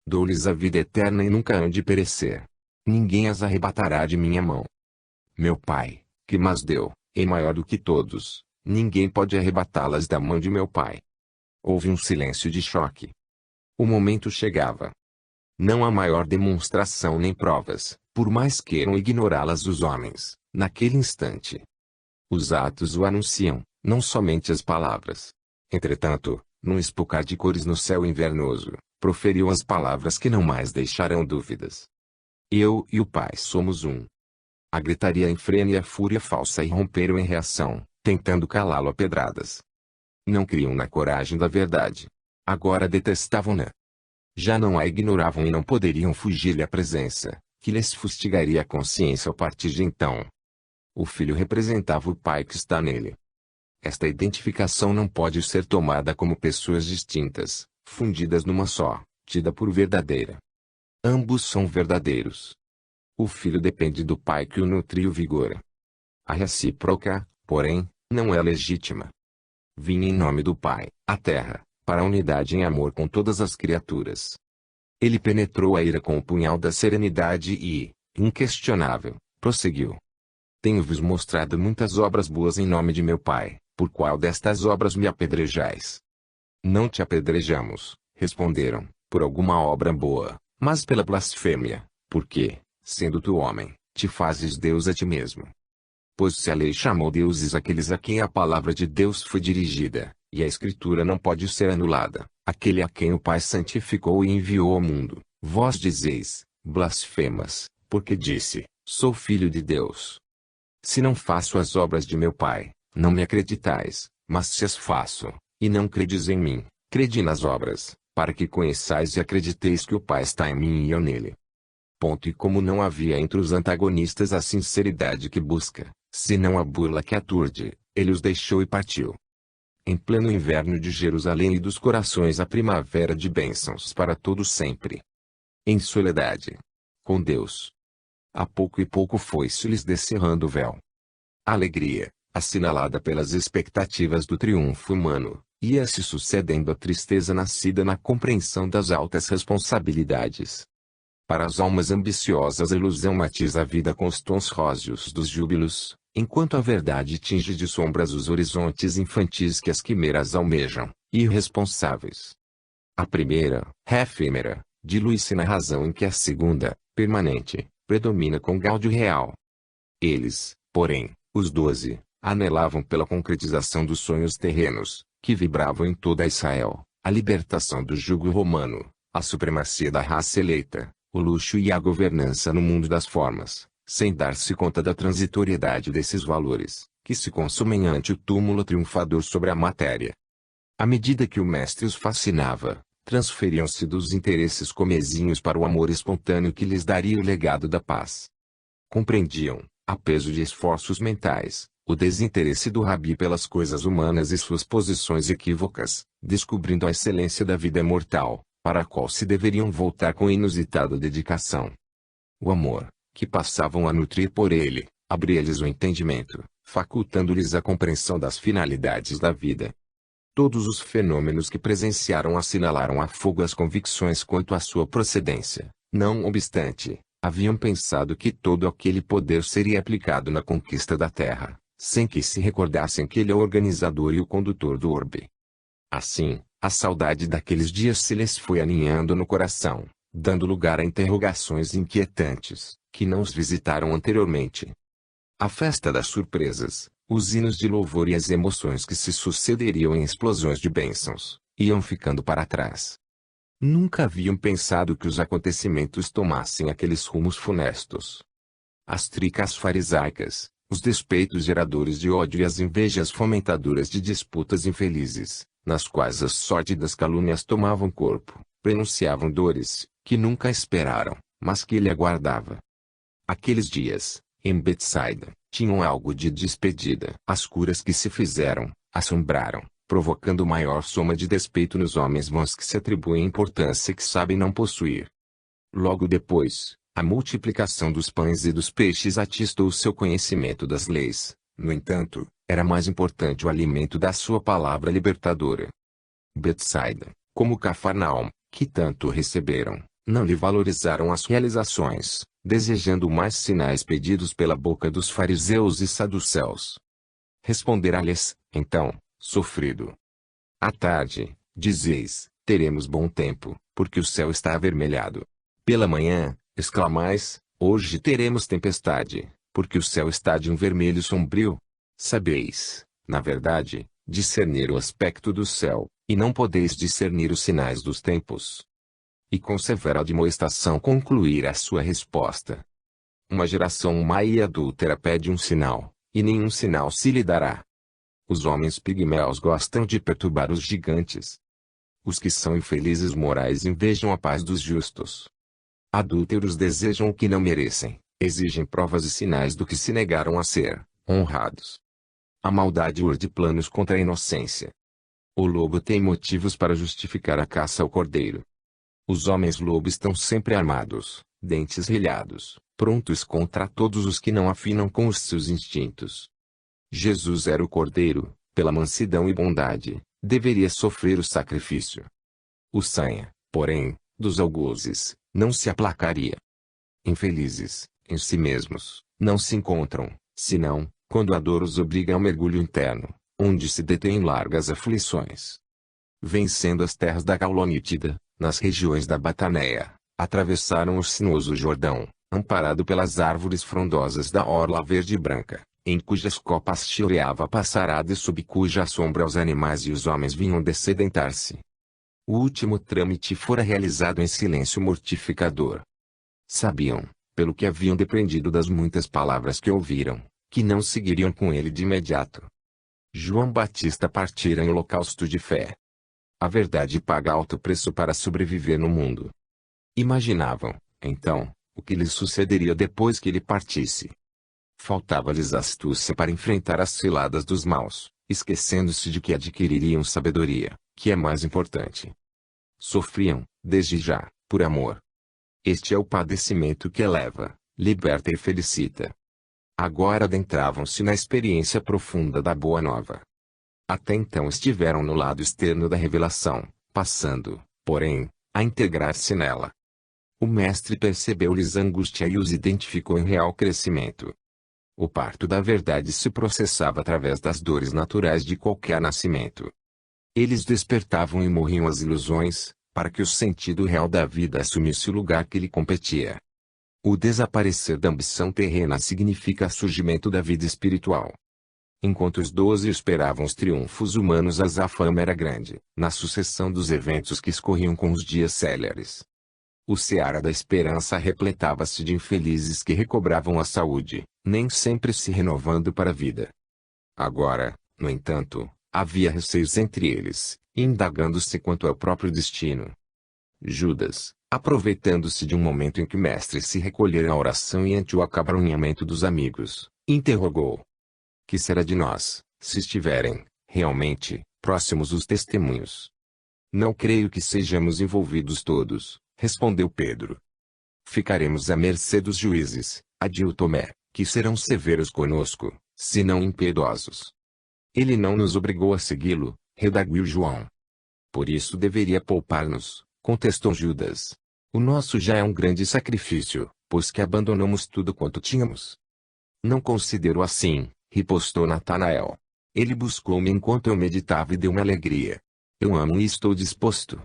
Dou-lhes a vida eterna e nunca hão de perecer. Ninguém as arrebatará de minha mão. Meu Pai, que mas deu, é maior do que todos, ninguém pode arrebatá-las da mão de meu Pai. Houve um silêncio de choque. O momento chegava. Não há maior demonstração nem provas, por mais queiram ignorá-las os homens, naquele instante. Os atos o anunciam, não somente as palavras. Entretanto, num espocar de cores no céu invernoso, proferiu as palavras que não mais deixarão dúvidas. Eu e o Pai somos um. A gritaria enfrena e a fúria falsa irromperam em reação, tentando calá-lo a pedradas. Não criam na coragem da verdade. Agora detestavam-na. Já não a ignoravam e não poderiam fugir-lhe à presença, que lhes fustigaria a consciência a partir de então. O Filho representava o Pai que está nele. Esta identificação não pode ser tomada como pessoas distintas, fundidas numa só, tida por verdadeira. Ambos são verdadeiros. O Filho depende do Pai que o nutre e o vigora. A recíproca, porém, não é legítima. Vim em nome do Pai, à terra, para a unidade em amor com todas as criaturas. Ele penetrou a ira com o punhal da serenidade e, inquestionável, prosseguiu. Tenho-vos mostrado muitas obras boas em nome de meu Pai, por qual destas obras me apedrejais? Não te apedrejamos, responderam, por alguma obra boa, mas pela blasfêmia, porque, sendo tu homem, te fazes Deus a ti mesmo. Pois se a lei chamou deuses aqueles a quem a palavra de Deus foi dirigida, e a Escritura não pode ser anulada, aquele a quem o Pai santificou e enviou ao mundo, vós dizeis, blasfemas, porque disse, sou filho de Deus. Se não faço as obras de meu Pai, não me acreditais, mas se as faço, e não credes em mim, crede nas obras, para que conheçais e acrediteis que o Pai está em mim e eu nele. E como não havia entre os antagonistas a sinceridade que busca, senão a burla que aturde, ele os deixou e partiu. Em pleno inverno de Jerusalém e dos corações a primavera de bênçãos para todos sempre. Em soledade. Com Deus. A pouco e pouco foi-se-lhes descerrando o véu. A alegria, assinalada pelas expectativas do triunfo humano, ia se sucedendo à tristeza nascida na compreensão das altas responsabilidades. Para as almas ambiciosas a ilusão matiza a vida com os tons róseos dos júbilos, enquanto a verdade tinge de sombras os horizontes infantis que as quimeras almejam, irresponsáveis. A primeira, efêmera, dilui-se na razão em que a segunda, permanente, predomina com gáudio real. Eles, porém, os 12, anelavam pela concretização dos sonhos terrenos, que vibravam em toda Israel, a libertação do jugo romano, a supremacia da raça eleita, o luxo e a governança no mundo das formas, sem dar-se conta da transitoriedade desses valores, que se consumem ante o túmulo triunfador sobre a matéria. À medida que o mestre os fascinava, transferiam-se dos interesses comezinhos para o amor espontâneo que lhes daria o legado da paz. Compreendiam, a peso de esforços mentais, o desinteresse do rabi pelas coisas humanas e suas posições equívocas, descobrindo a excelência da vida mortal, para a qual se deveriam voltar com inusitada dedicação. O amor, que passavam a nutrir por ele, abria-lhes o entendimento, facultando-lhes a compreensão das finalidades da vida. Todos os fenômenos que presenciaram assinalaram a fogo as convicções quanto à sua procedência. Não obstante, haviam pensado que todo aquele poder seria aplicado na conquista da terra, sem que se recordassem que ele é o organizador e o condutor do orbe. Assim, a saudade daqueles dias se lhes foi aninhando no coração, dando lugar a interrogações inquietantes, que não os visitaram anteriormente. A festa das surpresas, os hinos de louvor e as emoções que se sucederiam em explosões de bênçãos, iam ficando para trás. Nunca haviam pensado que os acontecimentos tomassem aqueles rumos funestos. As tricas farisaicas, os despeitos geradores de ódio e as invejas fomentadoras de disputas infelizes, nas quais as sórdidas calúnias tomavam corpo, prenunciavam dores, que nunca esperaram, mas que ele aguardava. Aqueles dias, em Betsaida, tinham algo de despedida. As curas que se fizeram, assombraram, provocando maior soma de despeito nos homens bons que se atribuem importância que sabem não possuir. Logo depois, a multiplicação dos pães e dos peixes atistou o seu conhecimento das leis. No entanto, era mais importante o alimento da sua palavra libertadora. Betsaida, como Cafarnaum, que tanto receberam, não lhe valorizaram as realizações, desejando mais sinais pedidos pela boca dos fariseus e saduceus. Responderá-lhes, então, sofrido. À tarde, dizeis, teremos bom tempo, porque o céu está avermelhado. Pela manhã, exclamais, hoje teremos tempestade, porque o céu está de um vermelho sombrio. Sabeis, na verdade, discernir o aspecto do céu, e não podeis discernir os sinais dos tempos. E com severa admoestação concluir a sua resposta. Uma geração má e adúltera pede um sinal, e nenhum sinal se lhe dará. Os homens pigmeus gostam de perturbar os gigantes. Os que são infelizes morais invejam a paz dos justos. Adúlteros desejam o que não merecem, exigem provas e sinais do que se negaram a ser, honrados. A maldade urde planos contra a inocência. O lobo tem motivos para justificar a caça ao cordeiro. Os homens-lobo estão sempre armados, dentes rilhados, prontos contra todos os que não afinam com os seus instintos. Jesus era o cordeiro, pela mansidão e bondade, deveria sofrer o sacrifício. O sanha, porém, dos algozes, não se aplacaria. Infelizes, em si mesmos, não se encontram, senão, quando a dor os obriga ao mergulho interno, onde se detêm largas aflições. Vencendo as terras da Gaulonítida, nas regiões da Bataneia, atravessaram o sinuoso Jordão, amparado pelas árvores frondosas da orla verde e branca, em cujas copas chileava a passarada e sob cuja sombra os animais e os homens vinham dessedentar-se. O último trâmite fora realizado em silêncio mortificador. Sabiam, pelo que haviam depreendido das muitas palavras que ouviram, que não seguiriam com ele de imediato. João Batista partira em holocausto de fé. A verdade paga alto preço para sobreviver no mundo. Imaginavam, então, o que lhes sucederia depois que ele partisse. Faltava-lhes astúcia para enfrentar as ciladas dos maus, esquecendo-se de que adquiririam sabedoria, que é mais importante. Sofriam, desde já, por amor. Este é o padecimento que eleva, liberta e felicita. Agora adentravam-se na experiência profunda da Boa Nova. Até então estiveram no lado externo da revelação, passando, porém, a integrar-se nela. O Mestre percebeu-lhes a angústia e os identificou em real crescimento. O parto da verdade se processava através das dores naturais de qualquer nascimento. Eles despertavam e morriam as ilusões, para que o sentido real da vida assumisse o lugar que lhe competia. O desaparecer da ambição terrena significa surgimento da vida espiritual. Enquanto os 12 esperavam os triunfos humanos, a zafama era grande, na sucessão dos eventos que escorriam com os dias céleres. O seara da esperança repletava-se de infelizes que recobravam a saúde, nem sempre se renovando para a vida. Agora, no entanto, havia receios entre eles, indagando-se quanto ao próprio destino. Judas, aproveitando-se de um momento em que o mestre se recolhera à oração e ante o acabrunhamento dos amigos, interrogou: que será de nós, se estiverem, realmente, próximos os testemunhos? Não creio que sejamos envolvidos todos, respondeu Pedro. Ficaremos à mercê dos juízes, adiu Tomé, que serão severos conosco, se não impiedosos. Ele não nos obrigou a segui-lo, redarguiu João. Por isso deveria poupar-nos, contestou Judas. O nosso já é um grande sacrifício, pois que abandonamos tudo quanto tínhamos. Não considero assim, ripostou Natanael. Ele buscou-me enquanto eu meditava e deu-me alegria. Eu amo e estou disposto.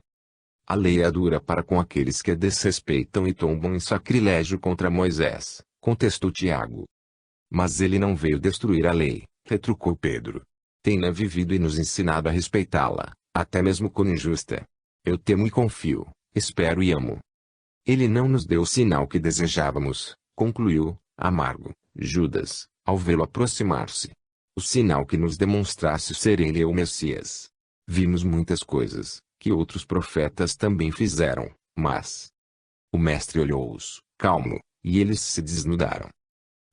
A lei é dura para com aqueles que a desrespeitam e tombam em sacrilégio contra Moisés, contestou Tiago. Mas ele não veio destruir a lei, retrucou Pedro. Tem-na vivido e nos ensinado a respeitá-la, até mesmo quando injusta. Eu temo e confio, espero e amo. Ele não nos deu o sinal que desejávamos, concluiu, amargo, Judas, ao vê-lo aproximar-se. O sinal que nos demonstrasse ser ele o Messias. Vimos muitas coisas, que outros profetas também fizeram, mas... O mestre olhou-os, calmo, e eles se desnudaram.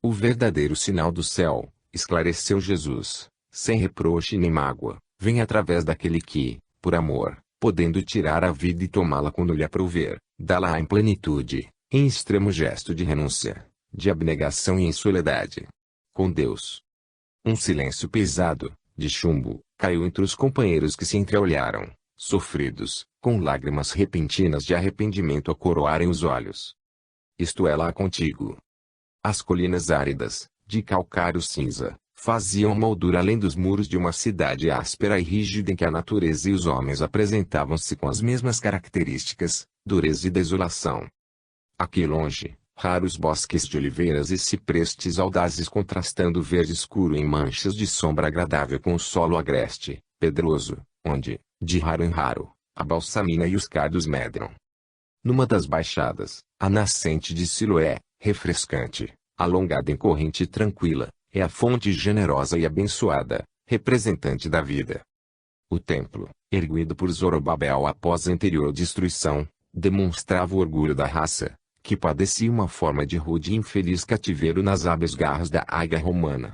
O verdadeiro sinal do céu, esclareceu Jesus, sem reproche nem mágoa, vem através daquele que, por amor, podendo tirar a vida e tomá-la quando lhe aprouver, dá-la em plenitude, em extremo gesto de renúncia, de abnegação e em soledade. Com Deus. Um silêncio pesado, de chumbo, caiu entre os companheiros que se entreolharam, sofridos, com lágrimas repentinas de arrependimento a coroarem os olhos. Isto é lá contigo. As colinas áridas, de calcário cinza, faziam a moldura além dos muros de uma cidade áspera e rígida em que a natureza e os homens apresentavam-se com as mesmas características, dureza e desolação. Aqui longe, raros bosques de oliveiras e ciprestes audazes contrastando o verde escuro em manchas de sombra agradável com o solo agreste, pedroso, onde, de raro em raro, a balsamina e os cardos medram. Numa das baixadas, a nascente de Siloé, refrescante, alongada em corrente tranquila, é a fonte generosa e abençoada, representante da vida. O templo, erguido por Zorobabel após a anterior destruição, demonstrava o orgulho da raça, que padecia uma forma de rude e infeliz cativeiro nas hábeis garras da águia romana.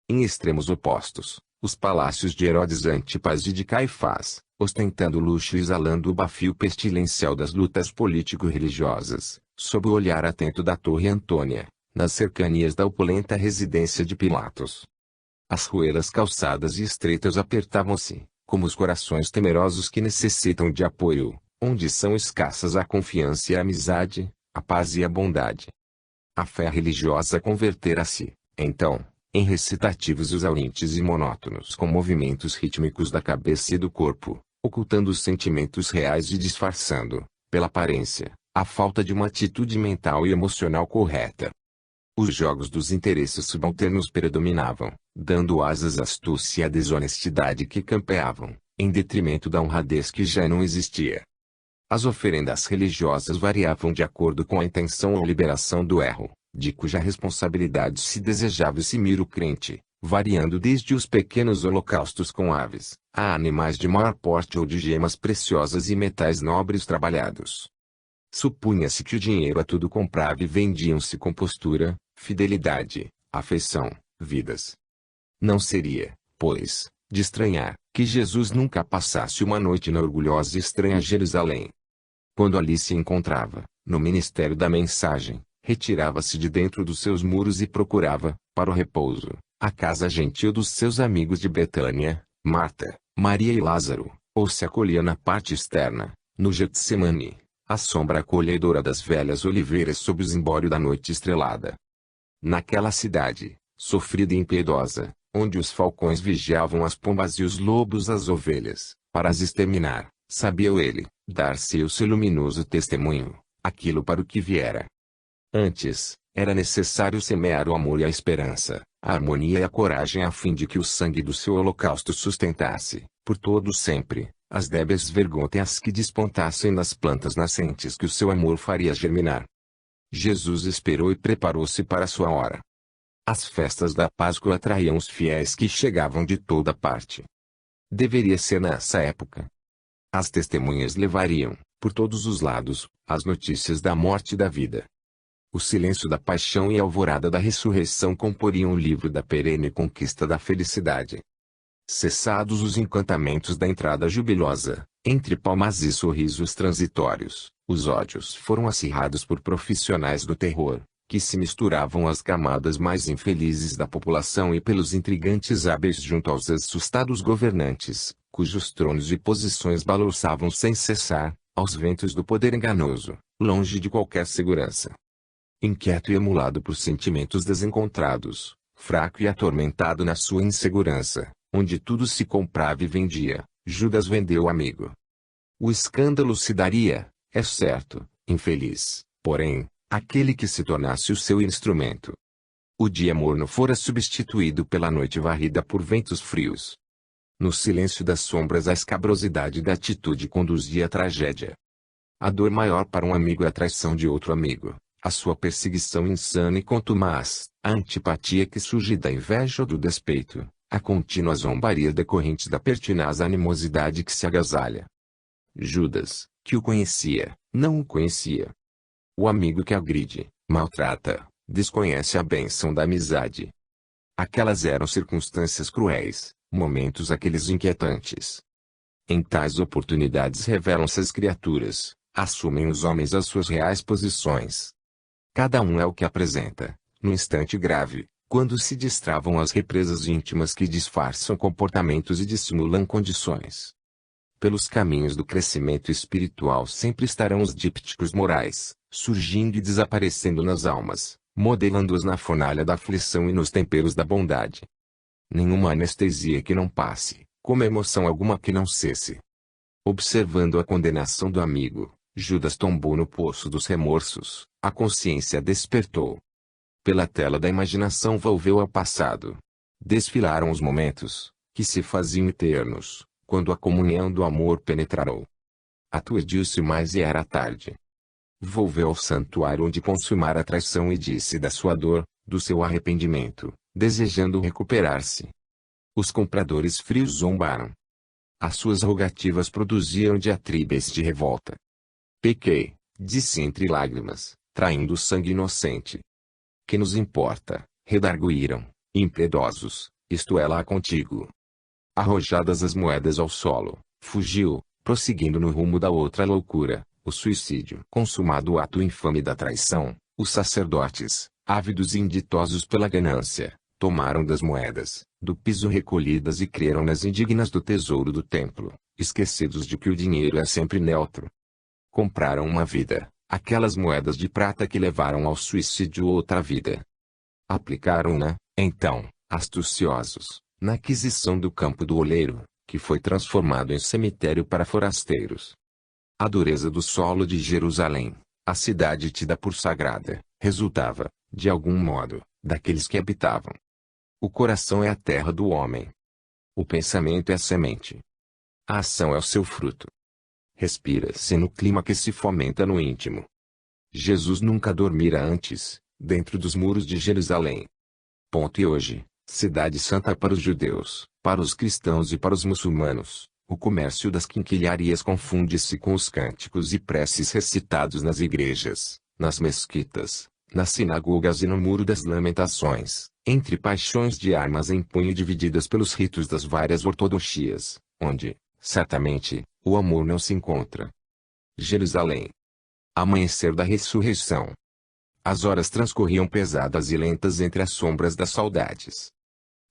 Em extremos opostos, os palácios de Herodes Antipas e de Caifás, ostentando luxo e exalando o bafio pestilencial das lutas político-religiosas, sob o olhar atento da Torre Antônia, nas cercanias da opulenta residência de Pilatos. As ruelas calçadas e estreitas apertavam-se, como os corações temerosos que necessitam de apoio, onde são escassas a confiança e a amizade, a paz e a bondade. A fé religiosa convertera-se, então, em recitativos exaurientes e monótonos com movimentos rítmicos da cabeça e do corpo, ocultando os sentimentos reais e disfarçando, pela aparência, a falta de uma atitude mental e emocional correta. Os jogos dos interesses subalternos predominavam, dando asas à astúcia e à desonestidade que campeavam, em detrimento da honradez que já não existia. As oferendas religiosas variavam de acordo com a intenção ou liberação do erro, de cuja responsabilidade se desejava eximir o crente, variando desde os pequenos holocaustos com aves, a animais de maior porte ou de gemas preciosas e metais nobres trabalhados. Supunha-se que o dinheiro a tudo comprava e vendiam-se compostura, fidelidade, afeição, vidas. Não seria, pois, de estranhar, que Jesus nunca passasse uma noite na orgulhosa e estranha Jerusalém. Quando ali se encontrava, no ministério da mensagem, retirava-se de dentro dos seus muros e procurava, para o repouso, a casa gentil dos seus amigos de Betânia, Marta, Maria e Lázaro, ou se acolhia na parte externa, no Getsemane, à sombra acolhedora das velhas oliveiras sob o zimbório da noite estrelada. Naquela cidade, sofrida e impiedosa, onde os falcões vigiavam as pombas e os lobos as ovelhas, para as exterminar, sabia ele, dar-se o seu luminoso testemunho, aquilo para o que viera. Antes, era necessário semear o amor e a esperança, a harmonia e a coragem a fim de que o sangue do seu holocausto sustentasse, por todo sempre, as débeis vergonhas que despontassem nas plantas nascentes que o seu amor faria germinar. Jesus esperou e preparou-se para a sua hora. As festas da Páscoa atraíam os fiéis que chegavam de toda parte. Deveria ser nessa época. As testemunhas levariam, por todos os lados, as notícias da morte e da vida. O silêncio da paixão e a alvorada da ressurreição comporiam o livro da perene conquista da felicidade. Cessados os encantamentos da entrada jubilosa, entre palmas e sorrisos transitórios, os ódios foram acirrados por profissionais do terror, que se misturavam às camadas mais infelizes da população e pelos intrigantes hábeis junto aos assustados governantes, cujos tronos e posições balançavam sem cessar, aos ventos do poder enganoso, longe de qualquer segurança. Inquieto e emulado por sentimentos desencontrados, fraco e atormentado na sua insegurança, onde tudo se comprava e vendia, Judas vendeu o amigo. O escândalo se daria, é certo, infeliz, porém, aquele que se tornasse o seu instrumento. O dia morno fora substituído pela noite varrida por ventos frios. No silêncio das sombras a escabrosidade da atitude conduzia à tragédia. A dor maior para um amigo é a traição de outro amigo, a sua perseguição insana e contumaz, a antipatia que surge da inveja ou do despeito, a contínua zombaria decorrente da pertinaz animosidade que se agasalha. Judas, que o conhecia, não o conhecia. O amigo que agride, maltrata, desconhece a bênção da amizade. Aquelas eram circunstâncias cruéis, momentos aqueles inquietantes. Em tais oportunidades revelam-se as criaturas, assumem os homens as suas reais posições. Cada um é o que apresenta, no instante grave, quando se destravam as represas íntimas que disfarçam comportamentos e dissimulam condições. Pelos caminhos do crescimento espiritual sempre estarão os dípticos morais, surgindo e desaparecendo nas almas, modelando-os na fornalha da aflição e nos temperos da bondade. Nenhuma anestesia que não passe, como emoção alguma que não cesse. Observando a condenação do amigo, Judas tombou no poço dos remorsos, a consciência despertou. Pela tela da imaginação volveu ao passado. Desfilaram os momentos, que se faziam eternos, quando a comunhão do amor penetrou. Aturdiu-se mais e era tarde. Volveu ao santuário onde consumara a traição e disse da sua dor, do seu arrependimento, desejando recuperar-se. Os compradores frios zombaram. As suas rogativas produziam diatribes de revolta. Pequei, disse entre lágrimas, traindo o sangue inocente. Que nos importa, redarguíram, impiedosos, isto é lá contigo. Arrojadas as moedas ao solo, fugiu, prosseguindo no rumo da outra loucura, o suicídio. Consumado o ato infame da traição, os sacerdotes, ávidos e inditosos pela ganância, tomaram das moedas, do piso recolhidas e creram nas indignas do tesouro do templo, esquecidos de que o dinheiro é sempre neutro. Compraram uma vida, aquelas moedas de prata que levaram ao suicídio outra vida. Aplicaram-na, então, astuciosos, na aquisição do campo do oleiro, que foi transformado em cemitério para forasteiros. A dureza do solo de Jerusalém, a cidade tida por sagrada, resultava, de algum modo, daqueles que habitavam. O coração é a terra do homem. O pensamento é a semente. A ação é o seu fruto. Respira-se no clima que se fomenta no íntimo. Jesus nunca dormira antes, dentro dos muros de Jerusalém. E hoje, cidade santa para os judeus, para os cristãos e para os muçulmanos, o comércio das quinquilharias confunde-se com os cânticos e preces recitados nas igrejas, nas mesquitas, nas sinagogas e no Muro das Lamentações, entre paixões de armas em punho divididas pelos ritos das várias ortodoxias, onde, certamente, o amor não se encontra. Jerusalém. Amanhecer da ressurreição. As horas transcorriam pesadas e lentas entre as sombras das saudades.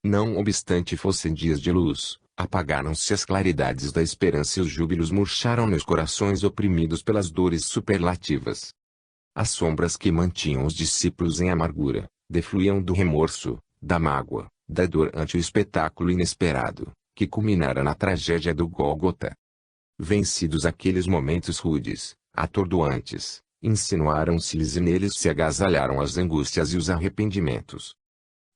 Não obstante fossem dias de luz, apagaram-se as claridades da esperança e os júbilos murcharam nos corações oprimidos pelas dores superlativas. As sombras que mantinham os discípulos em amargura, defluíam do remorso, da mágoa, da dor ante o espetáculo inesperado, que culminara na tragédia do Gólgota. Vencidos aqueles momentos rudes, atordoantes, insinuaram-se-lhes e neles se agasalharam as angústias e os arrependimentos.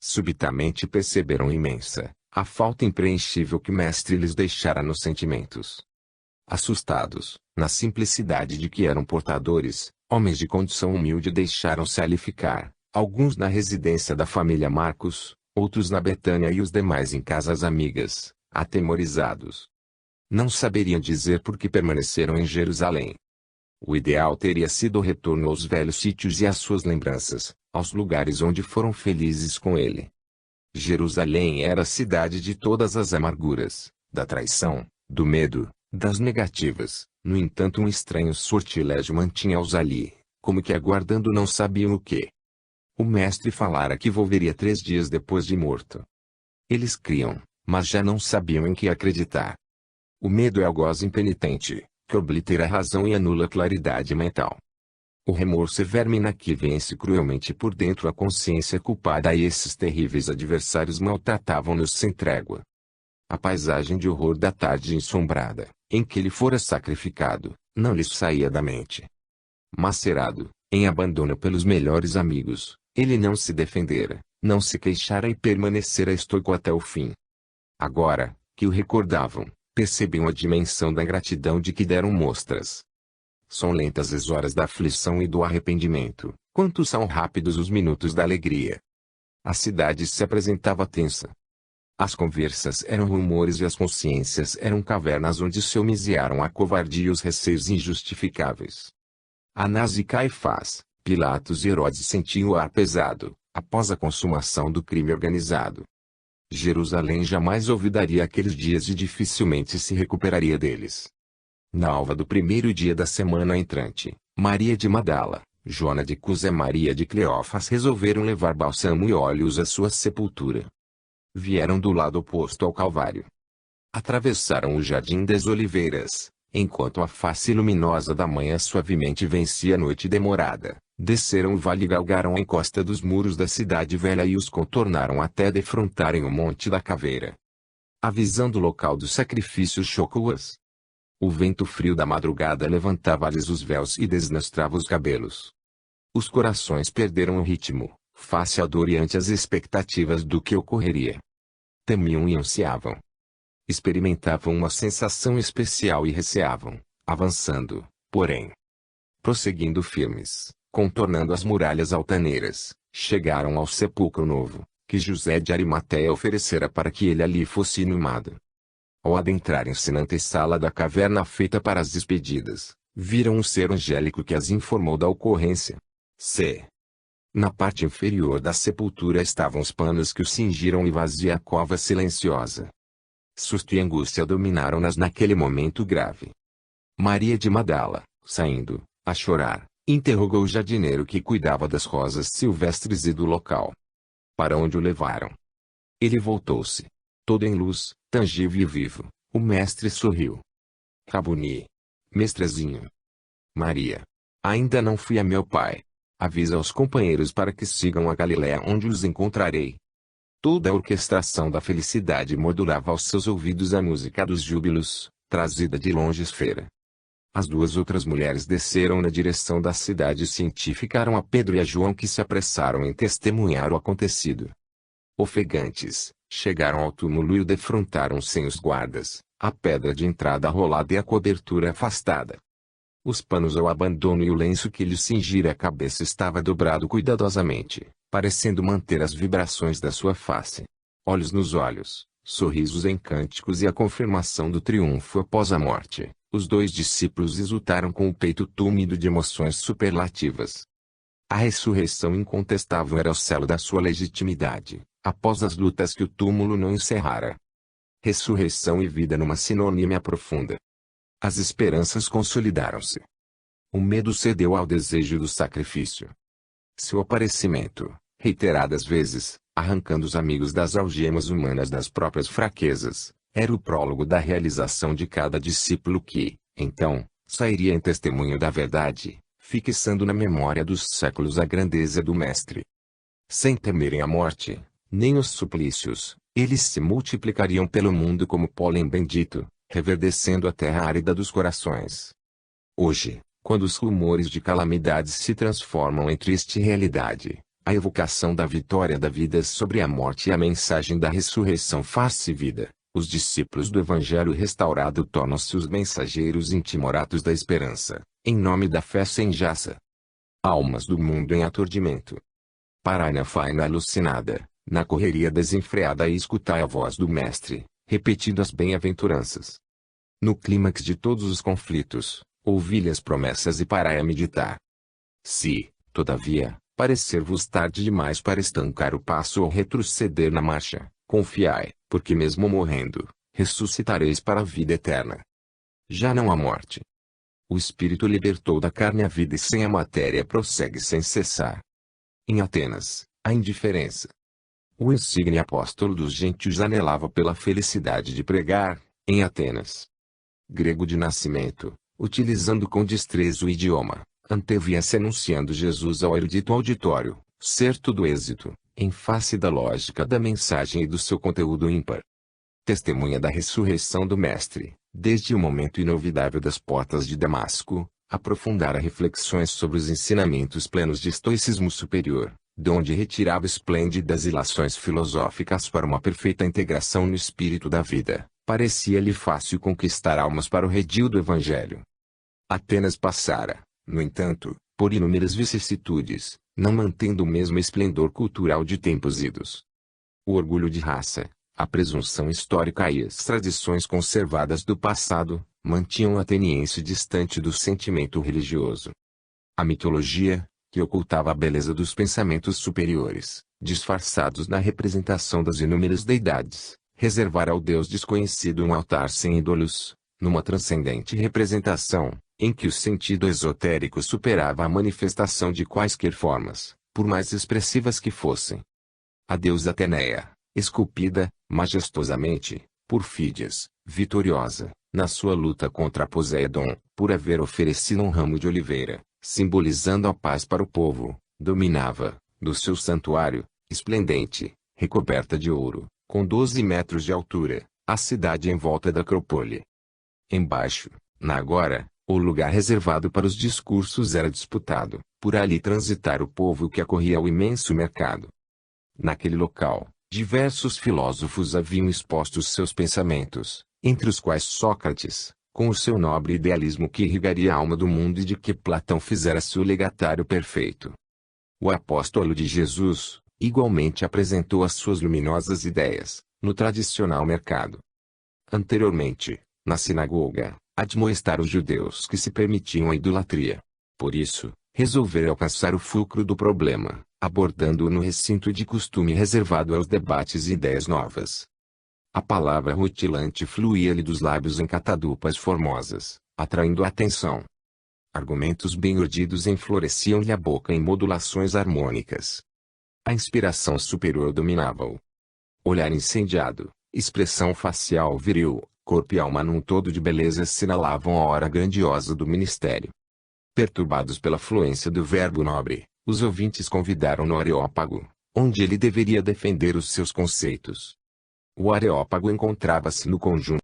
Subitamente perceberam imensa, a falta impreenchível que Mestre lhes deixara nos sentimentos. Assustados, na simplicidade de que eram portadores, homens de condição humilde deixaram-se ali ficar, alguns na residência da família Marcos, outros na Betânia e os demais em casas amigas, atemorizados. Não saberiam dizer por que permaneceram em Jerusalém. O ideal teria sido o retorno aos velhos sítios e às suas lembranças, aos lugares onde foram felizes com ele. Jerusalém era a cidade de todas as amarguras, da traição, do medo, das negativas. No entanto, um estranho sortilégio mantinha-os ali, como que aguardando não sabiam o que. O mestre falara que volveria 3 dias depois de morto. Eles criam, mas já não sabiam em que acreditar. O medo é algoz impenitente, que oblitera a razão e anula a claridade mental. O remorso é vermina que vence cruelmente por dentro a consciência culpada e esses terríveis adversários maltratavam-nos sem trégua. A paisagem de horror da tarde ensombrada, em que ele fora sacrificado, não lhes saía da mente. Macerado, em abandono pelos melhores amigos, ele não se defendera, não se queixara e permanecera estoico até o fim. Agora, que o recordavam, percebiam a dimensão da ingratidão de que deram mostras. São lentas as horas da aflição e do arrependimento, quanto são rápidos os minutos da alegria. A cidade se apresentava tensa. As conversas eram rumores e as consciências eram cavernas onde se homiziaram a covardia e os receios injustificáveis. Anás e Caifás, Pilatos e Herodes sentiam o ar pesado, após a consumação do crime organizado. Jerusalém jamais olvidaria aqueles dias e dificilmente se recuperaria deles. Na alva do primeiro dia da semana entrante, Maria de Magdala, Joana de Cusa e Maria de Cleófas resolveram levar bálsamo e óleos à sua sepultura. Vieram do lado oposto ao Calvário. Atravessaram o Jardim das Oliveiras, enquanto a face luminosa da manhã suavemente vencia a noite demorada. Desceram o vale e galgaram a encosta dos muros da cidade velha e os contornaram até defrontarem o Monte da Caveira. A visão do local do sacrifício chocou-as. O vento frio da madrugada levantava-lhes os véus e desnastrava os cabelos. Os corações perderam o ritmo, face à dor e ante as expectativas do que ocorreria. Temiam e ansiavam. Experimentavam uma sensação especial e receavam, avançando, porém, prosseguindo firmes, contornando as muralhas altaneiras, chegaram ao sepulcro novo, que José de Arimateia oferecera para que ele ali fosse inumado. Ao adentrarem-se na antessala da caverna feita para as despedidas, viram um ser angélico que as informou da ocorrência. Na parte inferior da sepultura estavam os panos que o cingiram e vazia a cova silenciosa. Susto e angústia dominaram-nas naquele momento grave. Maria de Magdala, saindo, a chorar, interrogou o jardineiro que cuidava das rosas silvestres e do local. Para onde o levaram? Ele voltou-se. Todo em luz, tangível e vivo, o mestre sorriu. Rabuni. Mestrezinho. Maria. Ainda não fui a meu pai. Avisa aos companheiros para que sigam a Galiléia onde os encontrarei. Toda a orquestração da felicidade mordurava aos seus ouvidos a música dos júbilos, trazida de longe esfera. As duas outras mulheres desceram na direção da cidade e cientificaram a Pedro e a João que se apressaram em testemunhar o acontecido. Ofegantes, chegaram ao túmulo e o defrontaram sem os guardas, a pedra de entrada rolada e a cobertura afastada. Os panos ao abandono e o lenço que lhe cingira a cabeça estava dobrado cuidadosamente, parecendo manter as vibrações da sua face. Olhos nos olhos, sorrisos em cânticos e a confirmação do triunfo após a morte, os dois discípulos exultaram com o peito túmido de emoções superlativas. A ressurreição incontestável era o selo da sua legitimidade, após as lutas que o túmulo não encerrara. Ressurreição e vida numa sinonímia profunda. As esperanças consolidaram-se. O medo cedeu ao desejo do sacrifício. Seu aparecimento, reiteradas vezes, arrancando os amigos das algemas humanas das próprias fraquezas, era o prólogo da realização de cada discípulo que, então, sairia em testemunho da verdade, fixando na memória dos séculos a grandeza do Mestre. Sem temerem a morte, nem os suplícios, eles se multiplicariam pelo mundo como pólen bendito, reverdecendo a terra árida dos corações. Hoje, quando os rumores de calamidades se transformam em triste realidade, a evocação da vitória da vida sobre a morte e a mensagem da ressurreição faz-se vida, os discípulos do Evangelho restaurado tornam-se os mensageiros intimoratos da esperança, em nome da fé sem jaça. Almas do mundo em aturdimento. Parai na faina alucinada, na correria desenfreada e escutai a voz do Mestre, repetindo as bem-aventuranças. No clímax de todos os conflitos, ouvi-lhe as promessas e parai a meditar. Se, todavia, parecer-vos tarde demais para estancar o passo ou retroceder na marcha, confiai, porque mesmo morrendo, ressuscitareis para a vida eterna. Já não há morte. O Espírito libertou da carne a vida e sem a matéria prossegue sem cessar. Em Atenas, a indiferença. O insigne apóstolo dos gentios anelava pela felicidade de pregar, em Atenas. Grego de nascimento, utilizando com destreza o idioma, antevia-se anunciando Jesus ao erudito auditório, certo do êxito, em face da lógica da mensagem e do seu conteúdo ímpar. Testemunha da ressurreição do Mestre, desde o momento inovidável das portas de Damasco, aprofundara reflexões sobre os ensinamentos plenos de estoicismo superior, de onde retirava esplêndidas ilações filosóficas para uma perfeita integração no espírito da vida. Parecia-lhe fácil conquistar almas para o redil do Evangelho. Atenas passara, no entanto, por inúmeras vicissitudes, não mantendo o mesmo esplendor cultural de tempos idos. O orgulho de raça, a presunção histórica e as tradições conservadas do passado, mantinham o ateniense distante do sentimento religioso. A mitologia, que ocultava a beleza dos pensamentos superiores, disfarçados na representação das inúmeras deidades, reservara ao Deus desconhecido um altar sem ídolos, numa transcendente representação, em que o sentido esotérico superava a manifestação de quaisquer formas, por mais expressivas que fossem. A deusa Ateneia, esculpida, majestosamente, por Fídias, vitoriosa, na sua luta contra Poseidon, por haver oferecido um ramo de oliveira, simbolizando a paz para o povo, dominava, do seu santuário, esplendente, recoberta de ouro, com 12 metros de altura, a cidade em volta da Acrópole. Embaixo, na agora, o lugar reservado para os discursos era disputado, por ali transitar o povo que acorria ao imenso mercado. Naquele local, diversos filósofos haviam exposto seus pensamentos, entre os quais Sócrates, com o seu nobre idealismo que irrigaria a alma do mundo e de que Platão fizera seu legatário perfeito. O apóstolo de Jesus, igualmente apresentou as suas luminosas ideias, no tradicional mercado. Anteriormente, na sinagoga, admoestara os judeus que se permitiam a idolatria. Por isso, resolveram alcançar o fulcro do problema, abordando-o no recinto de costume reservado aos debates e ideias novas. A palavra rutilante fluía-lhe dos lábios em catadupas formosas, atraindo a atenção. Argumentos bem urdidos enfloresciam-lhe a boca em modulações harmônicas. A inspiração superior dominava-o. Olhar incendiado, expressão facial viril, corpo e alma num todo de beleza assinalavam a hora grandiosa do ministério. Perturbados pela fluência do verbo nobre, os ouvintes convidaram-no ao Areópago, onde ele deveria defender os seus conceitos. O Areópago encontrava-se no conjunto